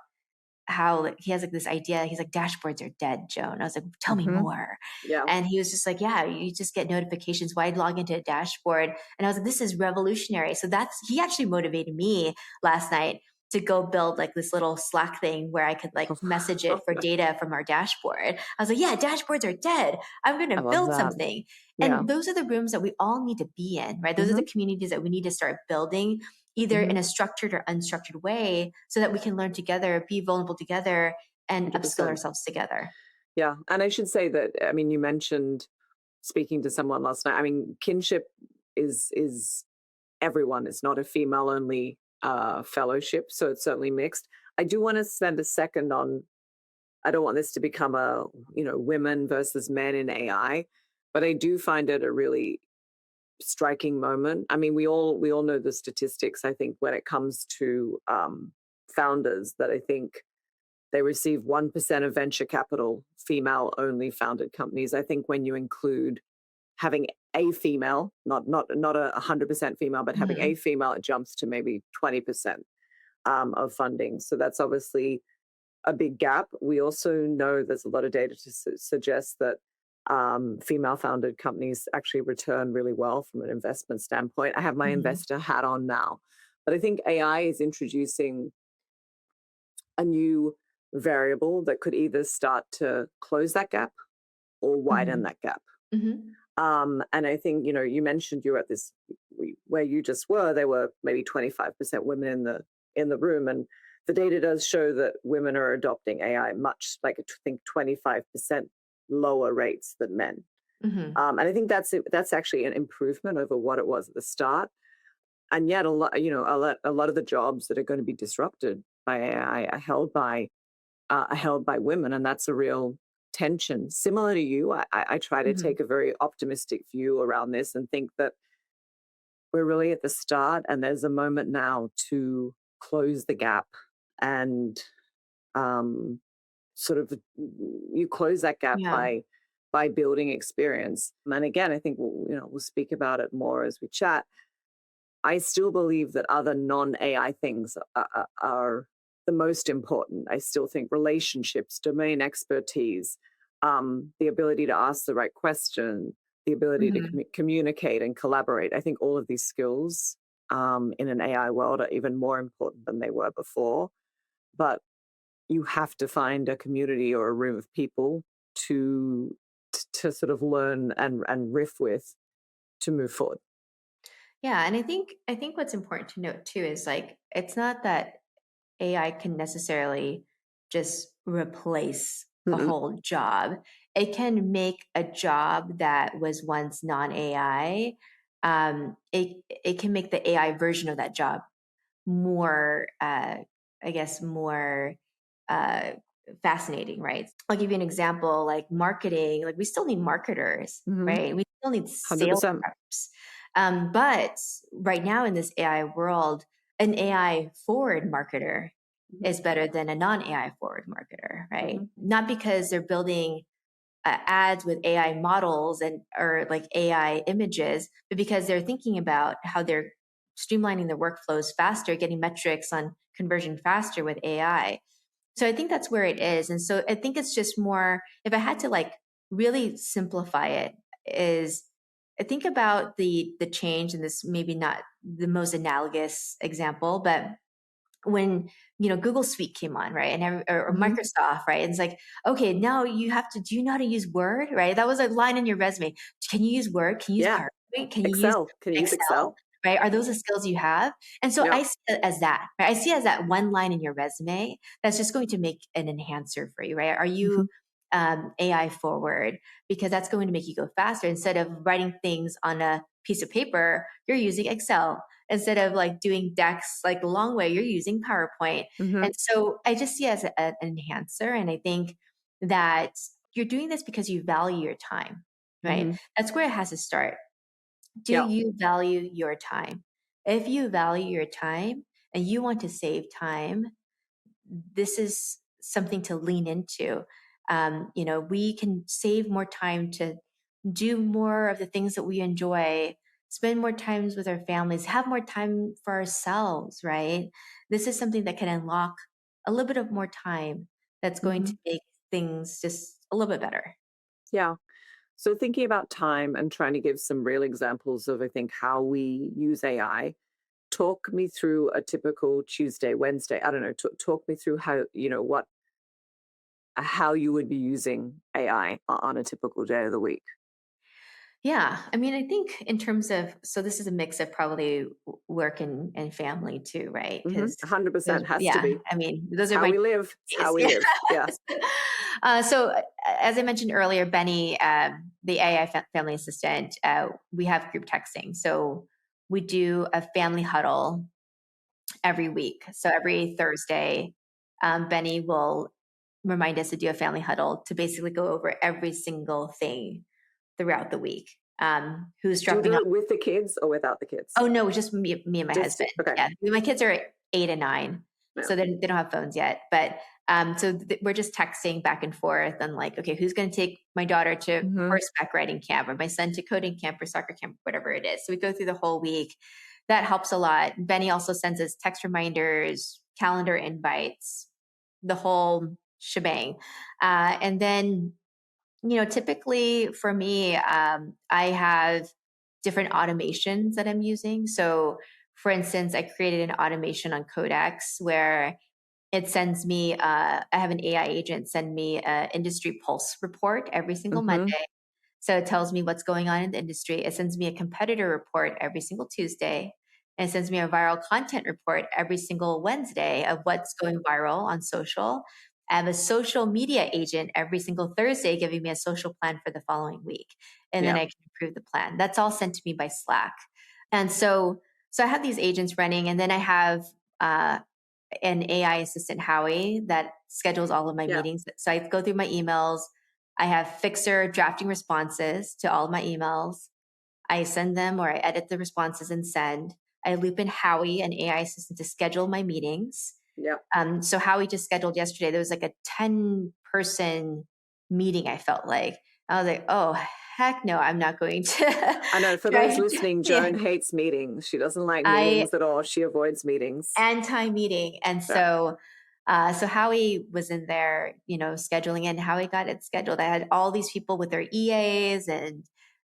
how like, he has like this idea. He's like, dashboards are dead, Joan. I was like, tell me Hmm. more. Yeah. And he was just like, yeah, you just get notifications. Why log into a dashboard? And I was like, this is revolutionary. So he actually motivated me last night to go build like this little Slack thing where I could like message it for data from our dashboard. I was like, yeah, dashboards are dead. I'm going I to love build that. something. Yeah. And those are the rooms that we all need to be in, right? Those are the Hmm. communities that we need to start building either Hmm. in a structured or unstructured way so that we can learn together, be vulnerable together, and upskill 100%. ourselves together. Yeah. And I should say that, I mean, you mentioned speaking to someone last night. I mean, kinship is everyone. It's not a female only fellowship, so it's certainly mixed. I do want to spend a second on. I don't want this to become a women versus men in AI, but I do find it a really striking moment. I mean, we all know the statistics. I think when it comes to founders, that I think they receive 1% of venture capital, female only founded companies. I think when you include having a female, not a 100% female, but having a Mhm. female, it jumps to maybe 20% of funding. So that's obviously a big gap. We also know there's a lot of data to suggest that female founded companies actually return really well from an investment standpoint. I have my Mhm. investor hat on now, but I think AI is introducing a new variable that could either start to close that gap or widen Mhm. that gap. Mhm. And I think, you mentioned you were at this where you just were, there were maybe 25% women in the room. And the data does show that women are adopting AI much, like I think 25% lower rates than men. Mhm. And I think that's actually an improvement over what it was at the start. And yet a lot of the jobs that are going to be disrupted by AI are held by women, and that's a real tension. Similar to you, I try to Mhm. take a very optimistic view around this and think that we're really at the start, and there's a moment now to close the gap and um, sort of you close that gap Yeah. by building experience. And again, I think we'll speak about it more as we chat. I still believe that other non AI things are the most important. I still think relationships, domain expertise, the ability to ask the right question, the ability to Mhm. communicate and collaborate. I think all of these skills in an AI world are even more important than they were before. But you have to find a community or a room of people to to sort of learn and riff with to move forward. Yeah, and I think what's important to note too is like it's not that AI can necessarily just replace a Mm-mm. whole job. It can make a job that was once non-AI. It can make the AI version of that job more, I guess, more uh, fascinating, right? I'll give you an example like marketing, like we still need marketers, Mm-hmm. right? We still need sales 100%. reps. But right now in this AI world, an AI forward marketer Mhm, is better than a non AI forward marketer, right? mhm. Not because they're building ads with AI models and or like AI images, but because they're thinking about how they're streamlining their workflows faster, getting metrics on conversion faster with AI. So I think that's where it is. And so I think it's just more, if I had to like really simplify it, is I think about the change, and this maybe not the most analogous example, but when Google Suite came on, right, and or Hmm. Microsoft, right, and it's like, okay, now you have to. Do you know how to use Word, right? That was a line in your resume. Can you use Word? Can you use Yeah. PowerPoint? Can you use Excel. Can you use Excel? Excel? Right? Are those the skills you have? And so Yeah. I see it as that. Right? I see it as that one line in your resume that's just going to make an enhancer for you. Right? Are you Hmm. AI forward? Because that's going to make you go faster. Instead of writing things on a piece of paper, you're using Excel. Instead of like doing decks like the long way, you're using PowerPoint. Hmm. And so I just see it as an enhancer. And I think that you're doing this because you value your time, right? Hmm. That's where it has to start. Do Yeah. you value your time? If you value your time and you want to save time, this is something to lean into. We can save more time to do more of the things that we enjoy, spend more times with our families, have more time for ourselves, right? This is something that can unlock a little bit of more time that's going to Hmm. make things just a little bit better. Yeah. So thinking about time and trying to give some real examples of, I think, how we use AI. Talk me through a typical Tuesday, Wednesday. I don't know. Talk me through how, how you would be using AI on a typical day of the week. Yeah. I mean, I think in terms of, so this is a mix of probably work and family too, right? Hmm. Because 100% has to yeah, be. I mean, It's those are how my we live. It's days. how we Yeah. live. Yeah. As I mentioned earlier, Benny, the AI family assistant, we have group texting. So we do a family huddle every week. So every Thursday, Benny will remind us to do a family huddle to basically go over every single thing throughout the week. Who's Do you dropping do off? it with the kids or without the kids? Oh no, just me and my Just husband. okay. Yeah, my kids are 8 and 9, Yeah. so they don't have phones yet. But we're just texting back and forth on like, okay, who's going to take my daughter to Hmm. horseback riding camp, or my son to coding camp or soccer camp, whatever it is. So we go through the whole week. That helps a lot. Benny also sends us text reminders, calendar invites, the whole shebang. And then typically for me, I have different automations that I'm using. So, for instance, I created an automation on Codex where it sends me, I have an AI agent send me an industry pulse report every single Hmm. Monday. So it tells me what's going on in the industry. It sends me a competitor report every single Tuesday. And it sends me a viral content report every single Wednesday of what's going viral on social. I have a social media agent every single Thursday giving me a social plan for the following week. And then Yeah. I can approve the plan. That's all sent to me by Slack. And so I have these agents running, and then I have an AI assistant, Howie, that schedules all of my Yeah. meetings. So I go through my emails. I have Fixer drafting responses to all of my emails. I send them, or I edit the responses and send. I loop in Howie, an AI assistant, to schedule my meetings. Yeah. So Howie just scheduled yesterday. There was like a 10-person meeting, I felt like. I was like, oh, heck no, I'm not going to I know for those try. listening, Yeah. Joan hates meetings. She doesn't like I meetings at all. She avoids meetings. anti-meeting. And Yeah. so Howie was in there, scheduling, and Howie got it scheduled. I had all these people with their EAs and,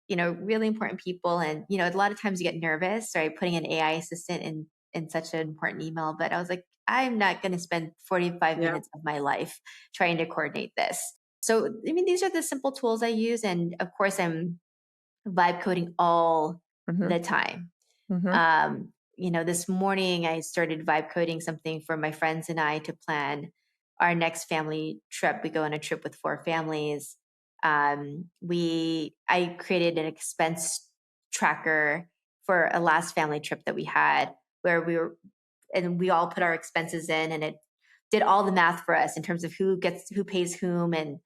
really important people. And, a lot of times you get nervous, right? Putting an AI assistant in such an important email. But I was like, I'm not going to spend 45 Yeah. minutes of my life trying to coordinate this. So, I mean, these are the simple tools I use. And of course, I'm vibe coding all Hmm. the time. Hmm. This morning I started vibe coding something for my friends and I to plan our next family trip. We go on a trip with 4 families. I created an expense tracker for a last family trip that we had, where we all put our expenses in, and it did all the math for us in terms of who pays whom and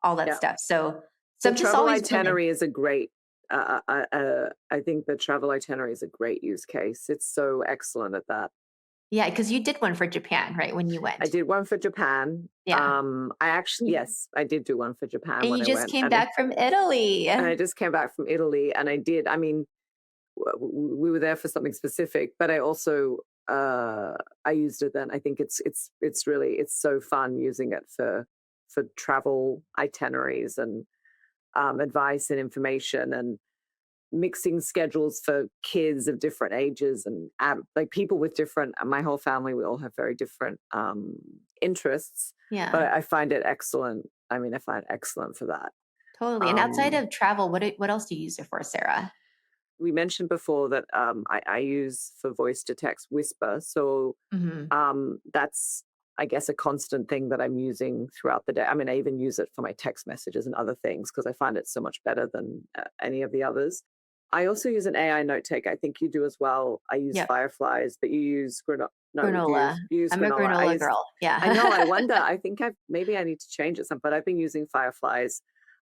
all that Yeah. stuff. So The I'm just travel always running. itinerary is a great. I think the travel itinerary is a great use case. It's so excellent at that. Yeah, because you did one for Japan, right? When you I went. did one for Japan. Yeah. I actually, Y- yes, I did do one for Japan And when you I just went, came back from Italy. and I just came back from Italy, and I did. I mean, we were there for something specific, but I also I used it then. I think it's really it's so fun using it for travel itineraries and advice and information and mixing schedules for kids of different ages and like people with different. My whole family, we all have very different interests, but Yeah, I find it excellent. I mean, I find it excellent for that. totally. And outside Um, of travel, what else do you use it for, Sarah? we mentioned before that I use for voice to text Whisper, so Hmm. that's I guess a constant thing that I'm using throughout the day. I mean, I even use it for my text messages and other things because I find it so much better than any of the others. I also use an AI note taker. I think you do as well. I use Yep. Fireflies, but you use granola. No, Granola. you use I'm a granola. I granola use. girl. I know. I Yeah. wonder. I think maybe I need to change it some, but I've been using Fireflies.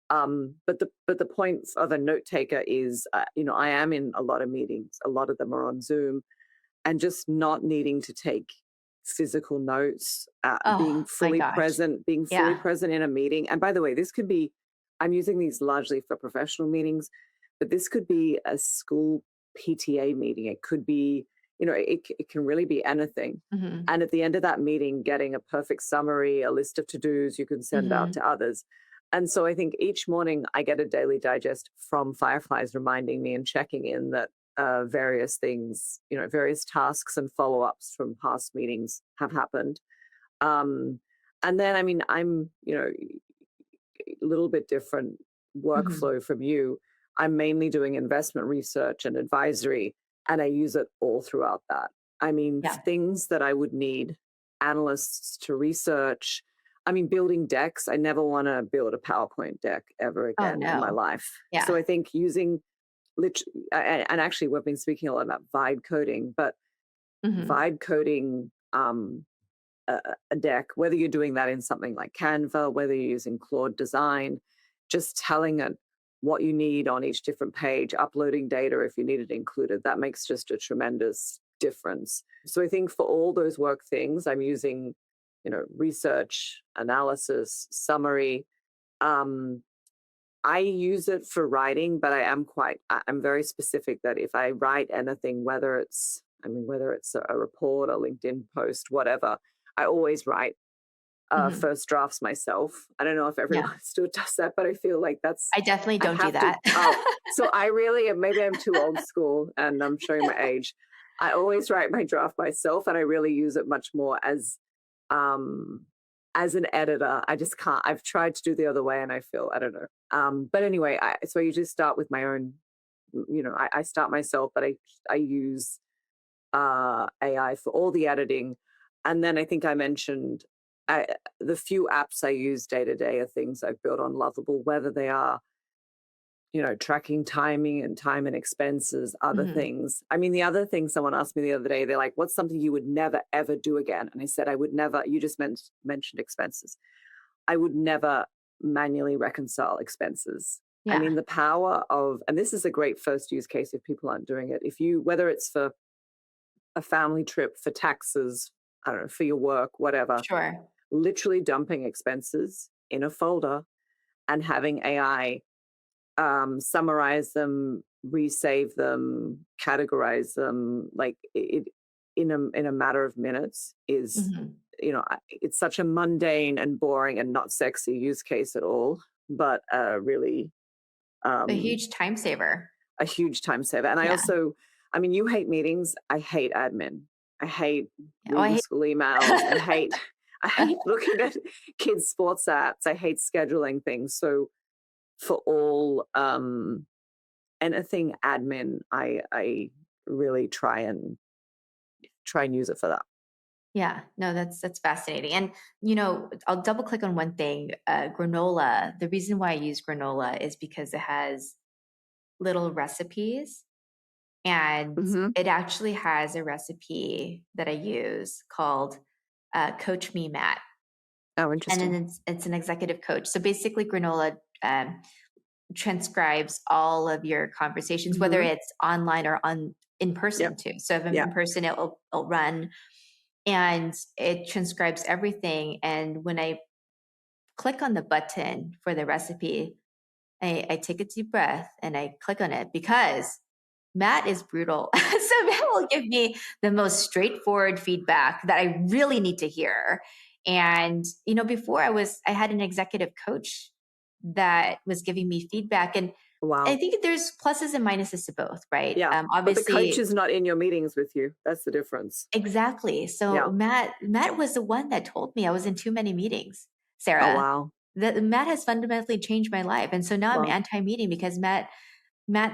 But the point of a note taker is, I am in a lot of meetings. A lot of them are on Zoom, and just not needing to take physical notes, Oh my gosh. being fully Yeah. present in a meeting. And by the way, this could be, I'm using these largely for professional meetings, but this could be a school PTA meeting. It could be, it can really be anything. Hmm. And at the end of that meeting, getting a perfect summary, a list of to dos you can send out Hmm. to others. And so I think each morning I get a daily digest from Fireflies reminding me and checking in that various things, various tasks and follow ups from past meetings have happened. Um, and then, I mean, I'm, a little bit different Hmm. workflow from you. I'm mainly doing investment research and advisory, and I use it all throughout that. I mean, Yeah. things that I would need analysts to research. I mean, building decks, I never want to build a PowerPoint deck ever Oh again in my no. life. So Yeah. I think using and actually we've been speaking a lot about vibe coding, but Hmm. vibe coding a, a deck, whether you're doing that in something like Canva, whether you're using Claude Design, just telling it what you need on each different page, uploading data if you need it included, that makes just a tremendous difference. So I think for all those work things, I'm using, research, analysis, summary. Um, I use it for writing, but I'm very specific that if I write anything, whether it's a report, a LinkedIn post, whatever, I always write Hmm. first drafts myself. I don't know if Yeah. everyone still does that, but I feel like I definitely I don't do have to. that. Oh, so I really, maybe I'm too old school and I'm showing my age. I always write my draft myself and I really use it much more um, as an editor. I just can't, I've tried to do the other way and I feel, I don't know. But anyway, so I usually start with my own, I start myself, but I use AI for all the editing. And then I think I mentioned the few apps I use day to day are things I've built on Lovable, whether they are, tracking timing and time and expenses, other Hmm. things. I mean, the other thing someone asked me the other day, they're like, what's something you would never, ever do again? And I said, I would never, you just mentioned expenses. I would never manually reconcile expenses. I Yeah. mean, the power of, and this is a great first use case if people aren't doing it. Whether it's for a family trip, for taxes, I don't know, for your work, whatever, Sure. literally dumping expenses in a folder and having AI summarize them, resave them, categorize them, like it in a matter of minutes is, Hmm. it's such a mundane and boring and not sexy use case at all, but really A um, huge time saver. a huge time saver. And Yeah. I mean, you hate meetings. I hate admin. I hate Oh, I reading hate. school emails. I hate looking at kids' sports apps. I hate scheduling things. So for all anything admin, I really try and use it for that. Yeah, no, that's fascinating. And I'll double click on one thing. Granola. The reason why I use granola is because it has little recipes, and Hmm. it actually has a recipe that I use called Coach Me Matt, Oh, and then interesting. it's an executive coach. So basically, granola transcribes all of your conversations, whether Hmm. it's online or on in Yep. person too. So if I'm Yeah. in person, it'll run and it transcribes everything. And when I click on the button for the recipe, I take a deep breath and I click on it because Matt is brutal. So Matt will give me the most straightforward feedback that I really need to hear. And, before I had an executive coach that was giving me feedback. And I Wow. think there's pluses and minuses to both, right? Yeah. But the coach Obviously, is not in your meetings with you. That's the difference. exactly. So Yeah. Matt was the one that told me I was in too many meetings, Oh, Sarah. wow. That Matt has fundamentally changed my life. And so now I'm Well, anti-meeting because Matt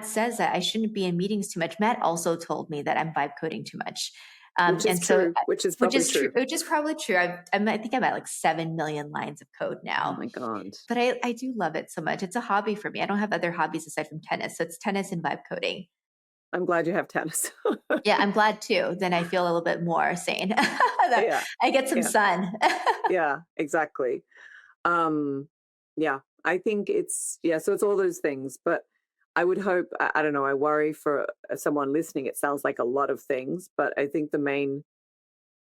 says that I shouldn't be in meetings too much. Matt also told me that I'm vibe coding too much. which is And so, true, which is which probably is true, true. which is probably true. I think I'm at like 7 million lines of code Oh now, my God. but I do love it so much. It's a hobby for me. I don't have other hobbies aside from tennis. So it's tennis and vibe coding. I'm glad you have tennis. Yeah, I'm glad too. Then I feel a little bit more sane. That Yeah. I get some Yeah. sun. Yeah. Exactly. Um, yeah. I think yeah. So it's all those things. But I would hope, I don't know, I worry for someone listening, it sounds like a lot of things, but I think the main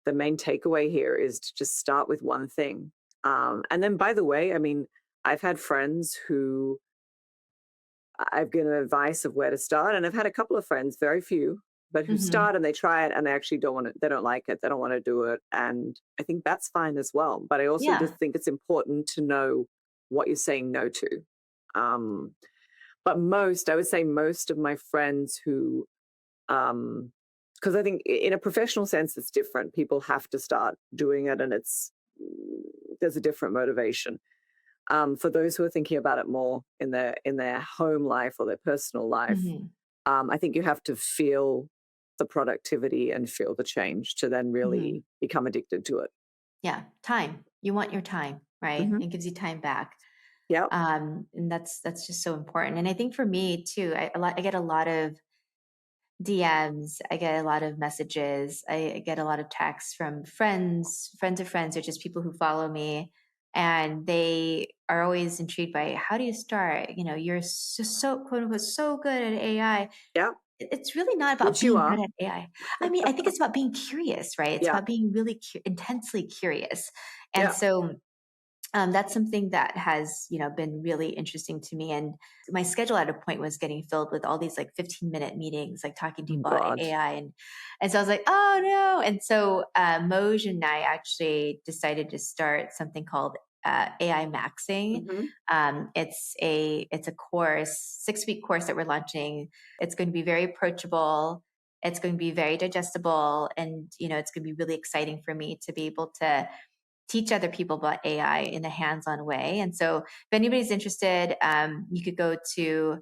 takeaway here is to just start with one thing. And then, by the way, I mean, I've had friends who I've given advice of where to start, and I've had a couple of friends, very few, but who Hmm. start and they try it and they actually don't want to, they don't like it, they don't want to do it. And I think that's fine as well. But I also Yeah. just think it's important to know what you're saying no to. Um, but I would say most of my friends who, because I think in a professional sense, it's different. People have to start doing it, and there's a different motivation. For those who are thinking about it more in their home life or their personal life, Hmm. I think you have to feel the productivity and feel the change to then Hmm. really become addicted to it. Yeah. Time. You want your time, right? Hmm. It gives you time back. Yeah. And that's just so important. And I think for me too, I get a lot of DMs, I get a lot of messages, I get a lot of texts from friends of friends, or just people who follow me, and they are always intrigued by how do you start? You're so quote unquote so good at AI. Yeah. It's really not about Which you being good are. at AI. I mean, I think it's about being curious, right? It's Yeah. about being really intensely curious. And Yeah. so that's something that has been really interesting to me. And my schedule at a point was getting filled with all these like 15-minute meetings, like talking to Oh people about God. AI. And so I was like, oh no. And so Moj and I actually decided to start something called AI Maxing. Hmm. It's a course, 6-week course that we're launching. It's going to be very approachable. It's going to be very digestible, and it's going to be really exciting for me to be able to teach other people about AI in a hands-on way. And so if anybody's interested, you could go to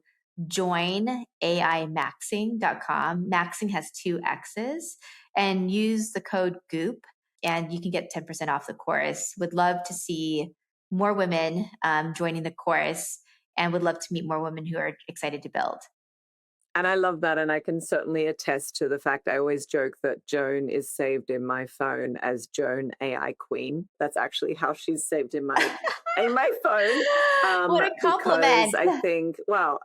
joinaimaxing.com. Maxing has 2 X's, and use the code goop, and you can get 10% off the course. Would love to see more women joining the course, and would love to meet more women who are excited to build. And I love that. And I can certainly attest to the fact I always joke that Joan is saved in my phone as Joan AI Queen. That's actually how she's saved in my phone. What a Because compliment. I think, well,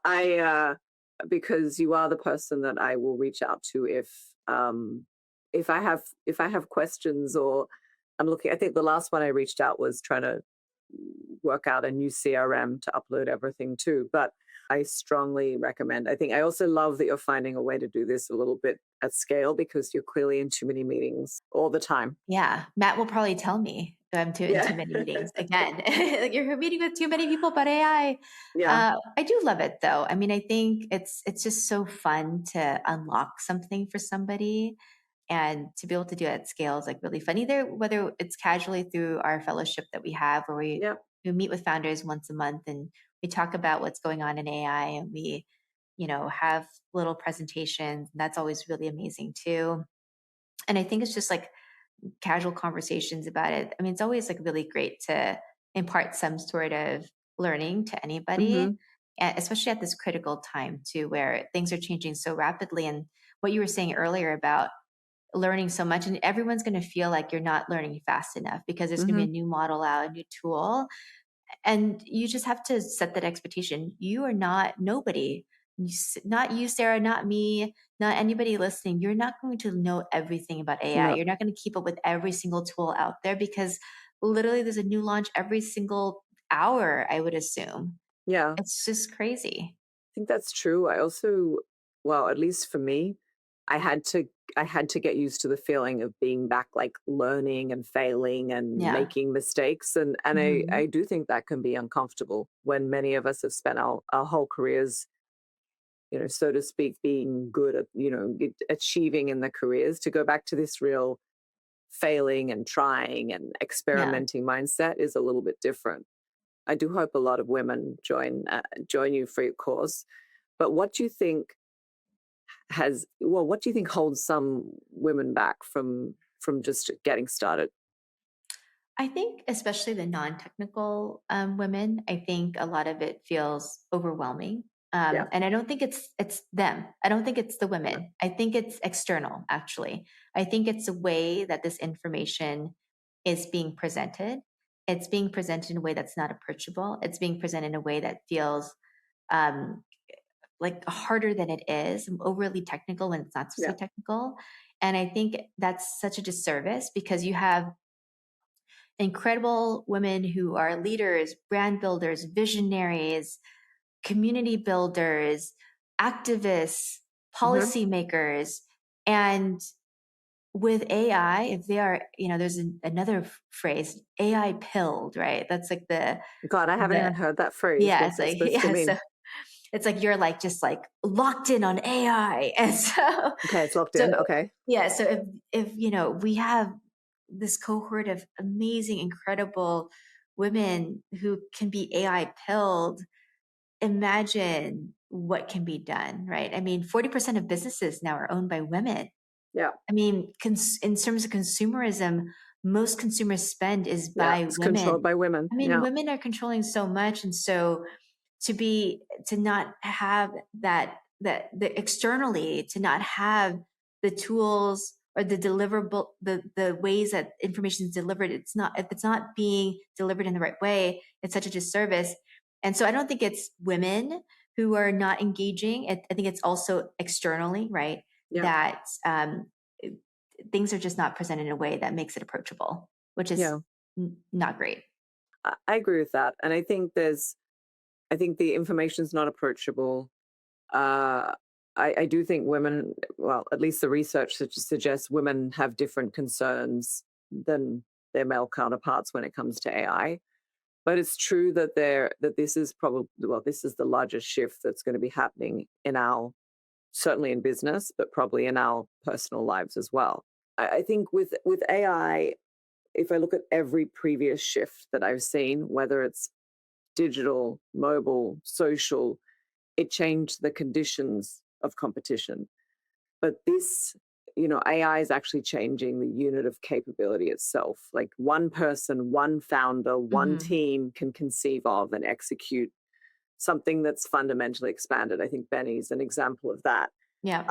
because you are the person that I will reach out to if I have questions, or I'm looking. I think the last one I reached out was trying to work out a new CRM to upload everything to. But I strongly recommend. I think I also love that you're finding a way to do this a little bit at scale, because you're clearly in too many meetings all the time. Yeah, Matt will probably tell me that I'm in Yeah. too many meetings again. Like, you're meeting with too many people about AI. Yeah. I do love it though. I mean, I think it's just so fun to unlock something for somebody, and to be able to do it at scale is like really fun. Either whether it's casually through our fellowship that we have, where Yeah. we meet with founders once a month and we talk about what's going on in AI, and we have little presentations. That's always really amazing too. And I think it's just like casual conversations about it. I mean, it's always like really great to impart some sort of learning to anybody, Hmm. especially at this critical time too, where things are changing so rapidly. And what you were saying earlier about learning so much, and everyone's going to feel like you're not learning fast enough because there's going to Hmm. be a new model out, a new tool, and you just have to set that expectation. You are not nobody. Not you, Sarah, not me, not anybody listening. You're not going to know everything about AI. No. You're not going to keep up with every single tool out there, because literally there's a new launch every single hour, I would assume. Yeah. I It's just crazy. think that's true. I also well, at least for me, I had to I had to get used to the feeling of being back, like learning and failing and Yeah. making mistakes. And I Hmm. do think that can be uncomfortable when many of us have spent our whole careers, so to speak, being good at, achieving in the careers, to go back to this real failing and trying and Yeah. experimenting mindset is a little bit different. I do hope a lot of women join you for your course. But what do you think holds some women back from just getting started? I think, especially the non-technical women, I think a lot of it feels overwhelming, Yeah, and I don't think it's them. I don't think it's the yeah, women. I think it's external. Actually, I think it's a way that this information is being presented. It's being presented in a way that's not approachable. It's being presented in a way that feels um, like harder than it is, overly technical when it's not supposed to yeah. be technical. And I think that's such a disservice because you have incredible women who are leaders, brand builders, visionaries, community builders, activists, Hmm. policymakers. And with AI, if they are, there's another phrase, AI pilled, right? That's like God, I haven't the, even heard that phrase. yeah, What's it's it like, supposed to yeah. mean? So it's like you're like just like locked in on AI. And Okay, it's locked so in. Okay. yeah, so if we have this cohort of amazing, incredible women who can be AI pilled, imagine what can be done, right? I mean, 40% of businesses now are owned by women. Yeah, I mean, in terms of consumerism, most consumer spend is yeah. by It's controlled women. by women. I mean, Yeah, women are controlling so much, and so to not have that the externally to not have the tools or the deliverable the ways that information is delivered, it's not if it's not being delivered in the right way, it's such a disservice. And so I don't think it's women who are not engaging. I think it's also externally, right, yeah, that things are just not presented in a way that makes it approachable, which is yeah. not great. I agree with that, and I think the information's not approachable. Uh, I do think women, well, at least the research suggests women have different concerns than their male counterparts when it comes to AI. But it's true that this is probably, well, this is the largest shift that's going to be happening in our, certainly in business, but probably in our personal lives as well. I think with AI, if I look at every previous shift that I've seen, whether it's digital, mobile, social, it changed the conditions of competition. But this, AI is actually changing the unit of capability itself. Like one person, one founder, one Hmm. team can conceive of and execute something that's fundamentally expanded. I think Benny's an example of that. Yeah.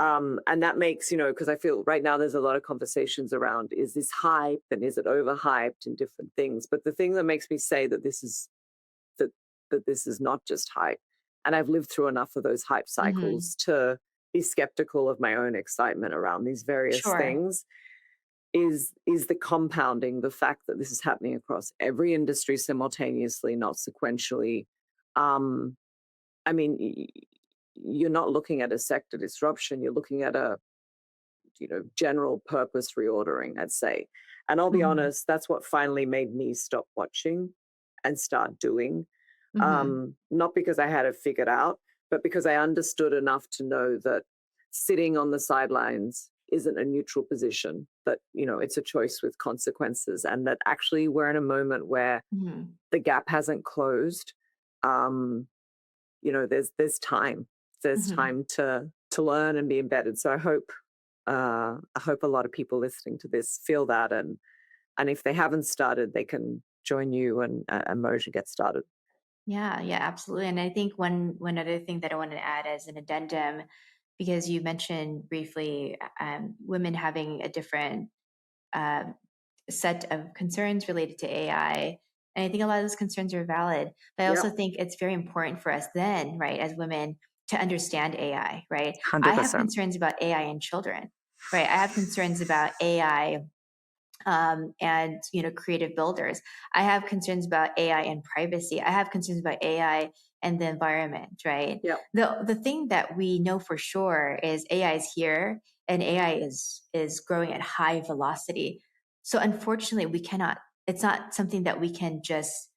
And that makes, because I feel right now there's a lot of conversations around, is this hype and is it overhyped and different things. But the thing that makes me say that that this is not just hype, and I've lived through enough of those hype Hmm. cycles to be skeptical of my own excitement around these various Sure. things, is the compounding, the fact that this is happening across every industry simultaneously, not sequentially. um I mean, you're not looking at a sector disruption, you're looking at a, general purpose reordering, I'd say. And I'll be Mhm. honest, that's what finally made me stop watching and start doing. Mhm. Not because I had it figured out, but because I understood enough to know that sitting on the sidelines isn't a neutral position, that, it's a choice with consequences, and that actually we're in a moment where Mhm. the gap hasn't closed. Um, there's time. There's Mhm. time to learn and be embedded. So I hope a lot of people listening to this feel that, and if they haven't started, they can join you and Moja get started. Yeah, yeah, absolutely. And I think one other thing that I wanted to add as an addendum, because you mentioned briefly women having a different uh, set of concerns related to AI. And I think a lot of those concerns are valid. But I Yep, also think it's very important for us then, right, as women to understand AI, right? I have 100%. concerns about AI and children, right? I have concerns about AI and creative builders. I have concerns about AI and privacy. I have concerns about AI and the environment, right? Yeah. The thing that we know for sure is AI is here, and AI is growing at high velocity. So unfortunately, we cannot. It's not something that we can just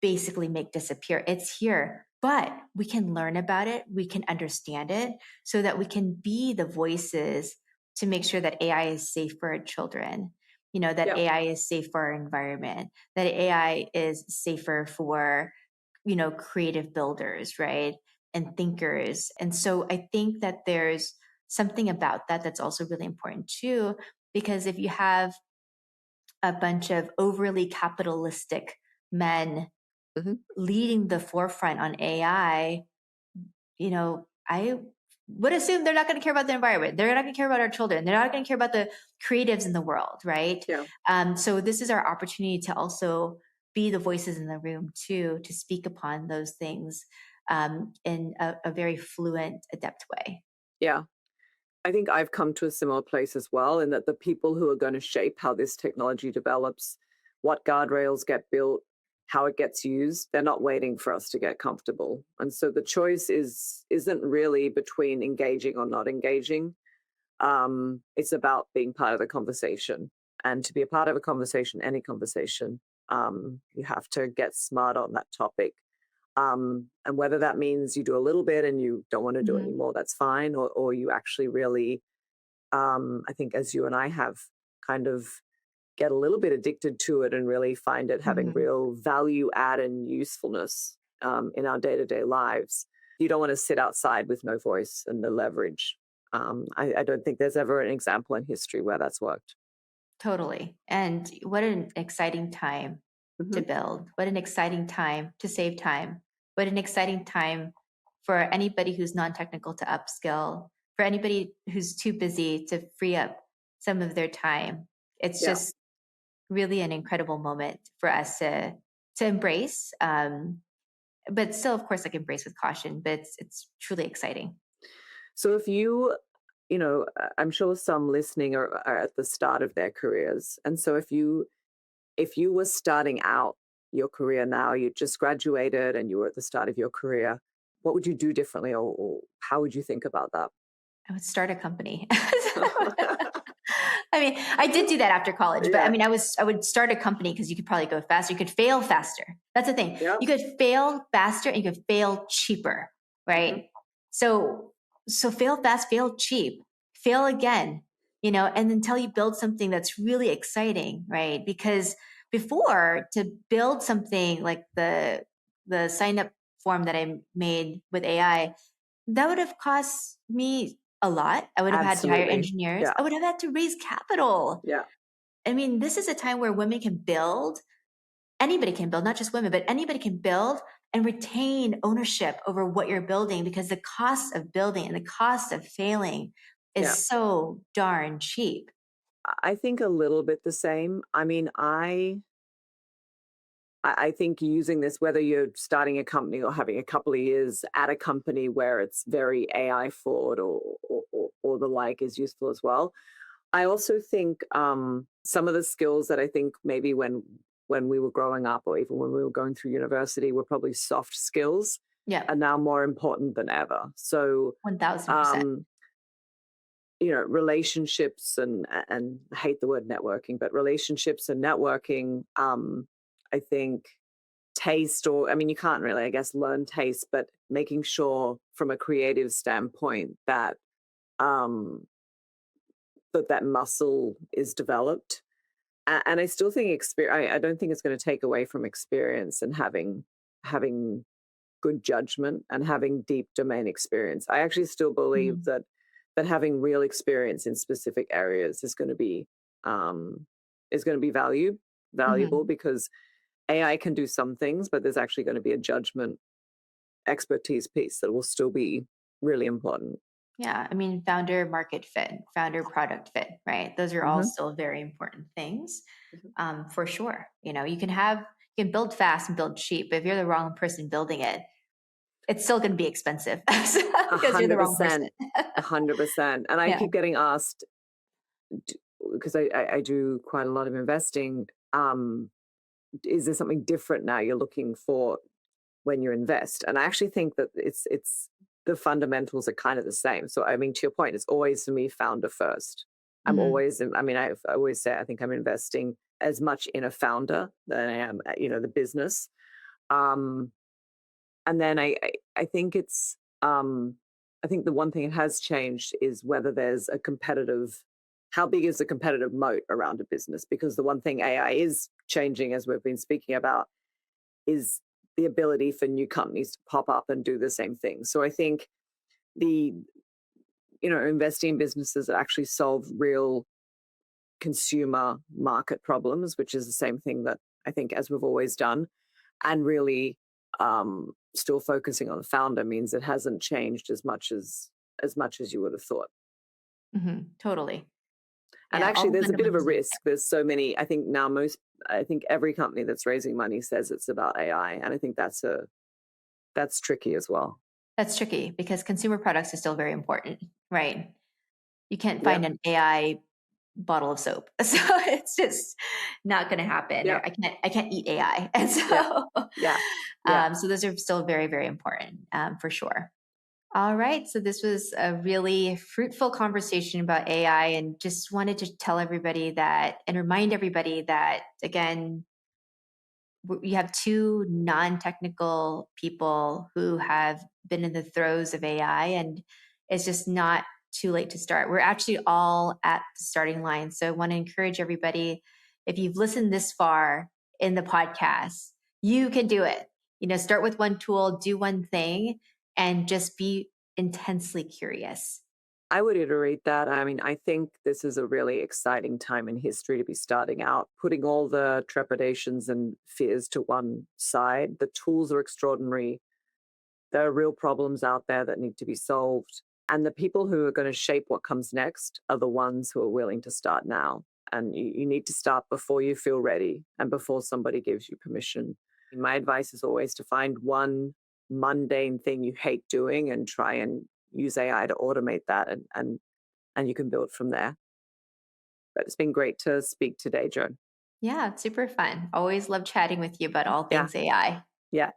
basically make disappear. It's here, but we can learn about it, we can understand it, so that we can be the voices to make sure that AI is safe for our children, that Yeah. AI is safe for our environment, that AI is safer for, creative builders, right? And thinkers. And so I think that there's something about that that's also really important too, because if you have a bunch of overly capitalistic men Hmm. leading the forefront on AI, I would assume they're not going to care about the environment. They're not going to care about our children. They're not going to care about the creatives in the world, right? Yeah. So this is our opportunity to also be the voices in the room too, to speak upon those things in a very fluent, adept way. Yeah. I think I've come to a similar place as well, in that the people who are going to shape how this technology develops, what guardrails get built, how it gets used, they're not waiting for us to get comfortable. And so the choice isn't really between engaging or not engaging. It's about being part of the conversation. And to be a part of a conversation, any conversation, you have to get smart on that topic. And whether that means you do a little bit and you don't want to do Hmm. any more, that's fine. Or you actually really, I think, as you and I have, kind of get a little bit addicted to it and really find it having Hmm. real value add and usefulness in our day-to-day lives. You don't want to sit outside with no voice and no leverage. I don't think there's ever an example in history where that's worked. Totally. And what an exciting time to Hmm. build. What an exciting time to save time. What an exciting time for anybody who's non technical to upskill, for anybody who's too busy to free up some of their time. It's Yeah. just really an incredible moment for us to embrace. But still, of course, like embrace with caution, but it's truly exciting. So if I'm sure some listening are at the start of their careers. And so if you were starting out your career now, you just graduated and you were at the start of your career, what would you do differently, or how would you think about that? I would start a company. I mean, I did do that after college, but I Yeah. mean, I would start a company because you could probably go faster. You could fail faster. That's the thing. Yeah. You could fail faster and you could fail cheaper, Hmm. right? So fail fast, fail cheap, fail again, and until you build something that's really exciting, right? Because before, to build something like the sign up form that I made with AI, that would have cost me a lot. I would have had to hire Absolutely. engineers. Yeah. I would have had to raise capital. Yeah. I mean, this is a time where women can build. Anybody can build, not just women, but anybody can build and retain ownership over what you're building, because the cost of building and the cost of failing Yeah. is so darn cheap. I think a little bit the same. I mean, I think using this, whether you're starting a company or having a couple of years at a company where it's very AI forward or the like, is useful as well. I also think some of the skills that I think maybe when we were growing up, or even when we were going through university, were probably soft skills, Yeah, are now more important than ever. So 1000%. um, relationships and I hate the word networking, but relationships and networking, I think taste, or I mean, you can't really, I guess, learn taste, but making sure from a creative standpoint that um that muscle is developed. And I still think experience, I don't think it's going to take away from experience and having good judgment and having deep domain experience. I actually still believe Mhm. that having real experience in specific areas um, is going to be valuable, Mhm. because AI can do some things, but there's actually going to be a judgment expertise piece that will still be really important. Yeah, I mean, founder market fit, founder product fit, right? Those are all Hmm. still very important things, for sure. You can build fast and build cheap, but if you're the wrong person building it, it's still going to be expensive A because you're the hundred wrong person. percent, 100%. And I Yeah. keep getting asked, because I do quite a lot of investing. Is there something different now you're looking for? when you invest. And I actually think that it's the fundamentals are kind of the same. So I mean, to your point, it's always for me founder first. I'm Mhm. always, I mean, I always say I think I'm investing as much in a founder than I am, the business. Um, and then I think I think the one thing that has changed is whether there's a competitive, how big is the competitive moat around a business? Because the one thing AI is changing, as we've been speaking about, is the ability for new companies to pop up and do the same thing. So I think the, investing in businesses that actually solve real consumer market problems, which is the same thing that I think as we've always done, and really still focusing on the founder means it hasn't changed as much as you would have thought. Mhm. Totally. And Yeah, all actually, the there's a bit of a fundamentals are the risk. There's so many. I think now I think every company that's raising money says it's about AI, and I think that's tricky as well. That's tricky because consumer products are still very important, right? You can't find Yep. an AI bottle of soap. So it's just not going to happen. Or Yep. I can't eat AI. And Yeah. so Yeah. Yeah. so those are still very, very important, for sure. All right. So this was a really fruitful conversation about AI, and just wanted to tell everybody that and remind everybody that, again, you have two non-technical people who have been in the throes of AI, and it's just not too late to start. We're actually all at the starting line. So I want to encourage everybody, if you've listened this far in the podcast, you can do it. Start with one tool, do one thing, and just be intensely curious. I would iterate that. I mean, I think this is a really exciting time in history to be starting out, putting all the trepidations and fears to one side. The tools are extraordinary. There are real problems out there that need to be solved. And the people who are going to shape what comes next are the ones who are willing to start now. And you need to start before you feel ready and before somebody gives you permission. My advice is always to find one mundane thing you hate doing and try and use AI to automate that, and you can build from there. But it's been great to speak today, Joan. Yeah, it's super fun. Always love chatting with you about all Yeah, things AI. yeah.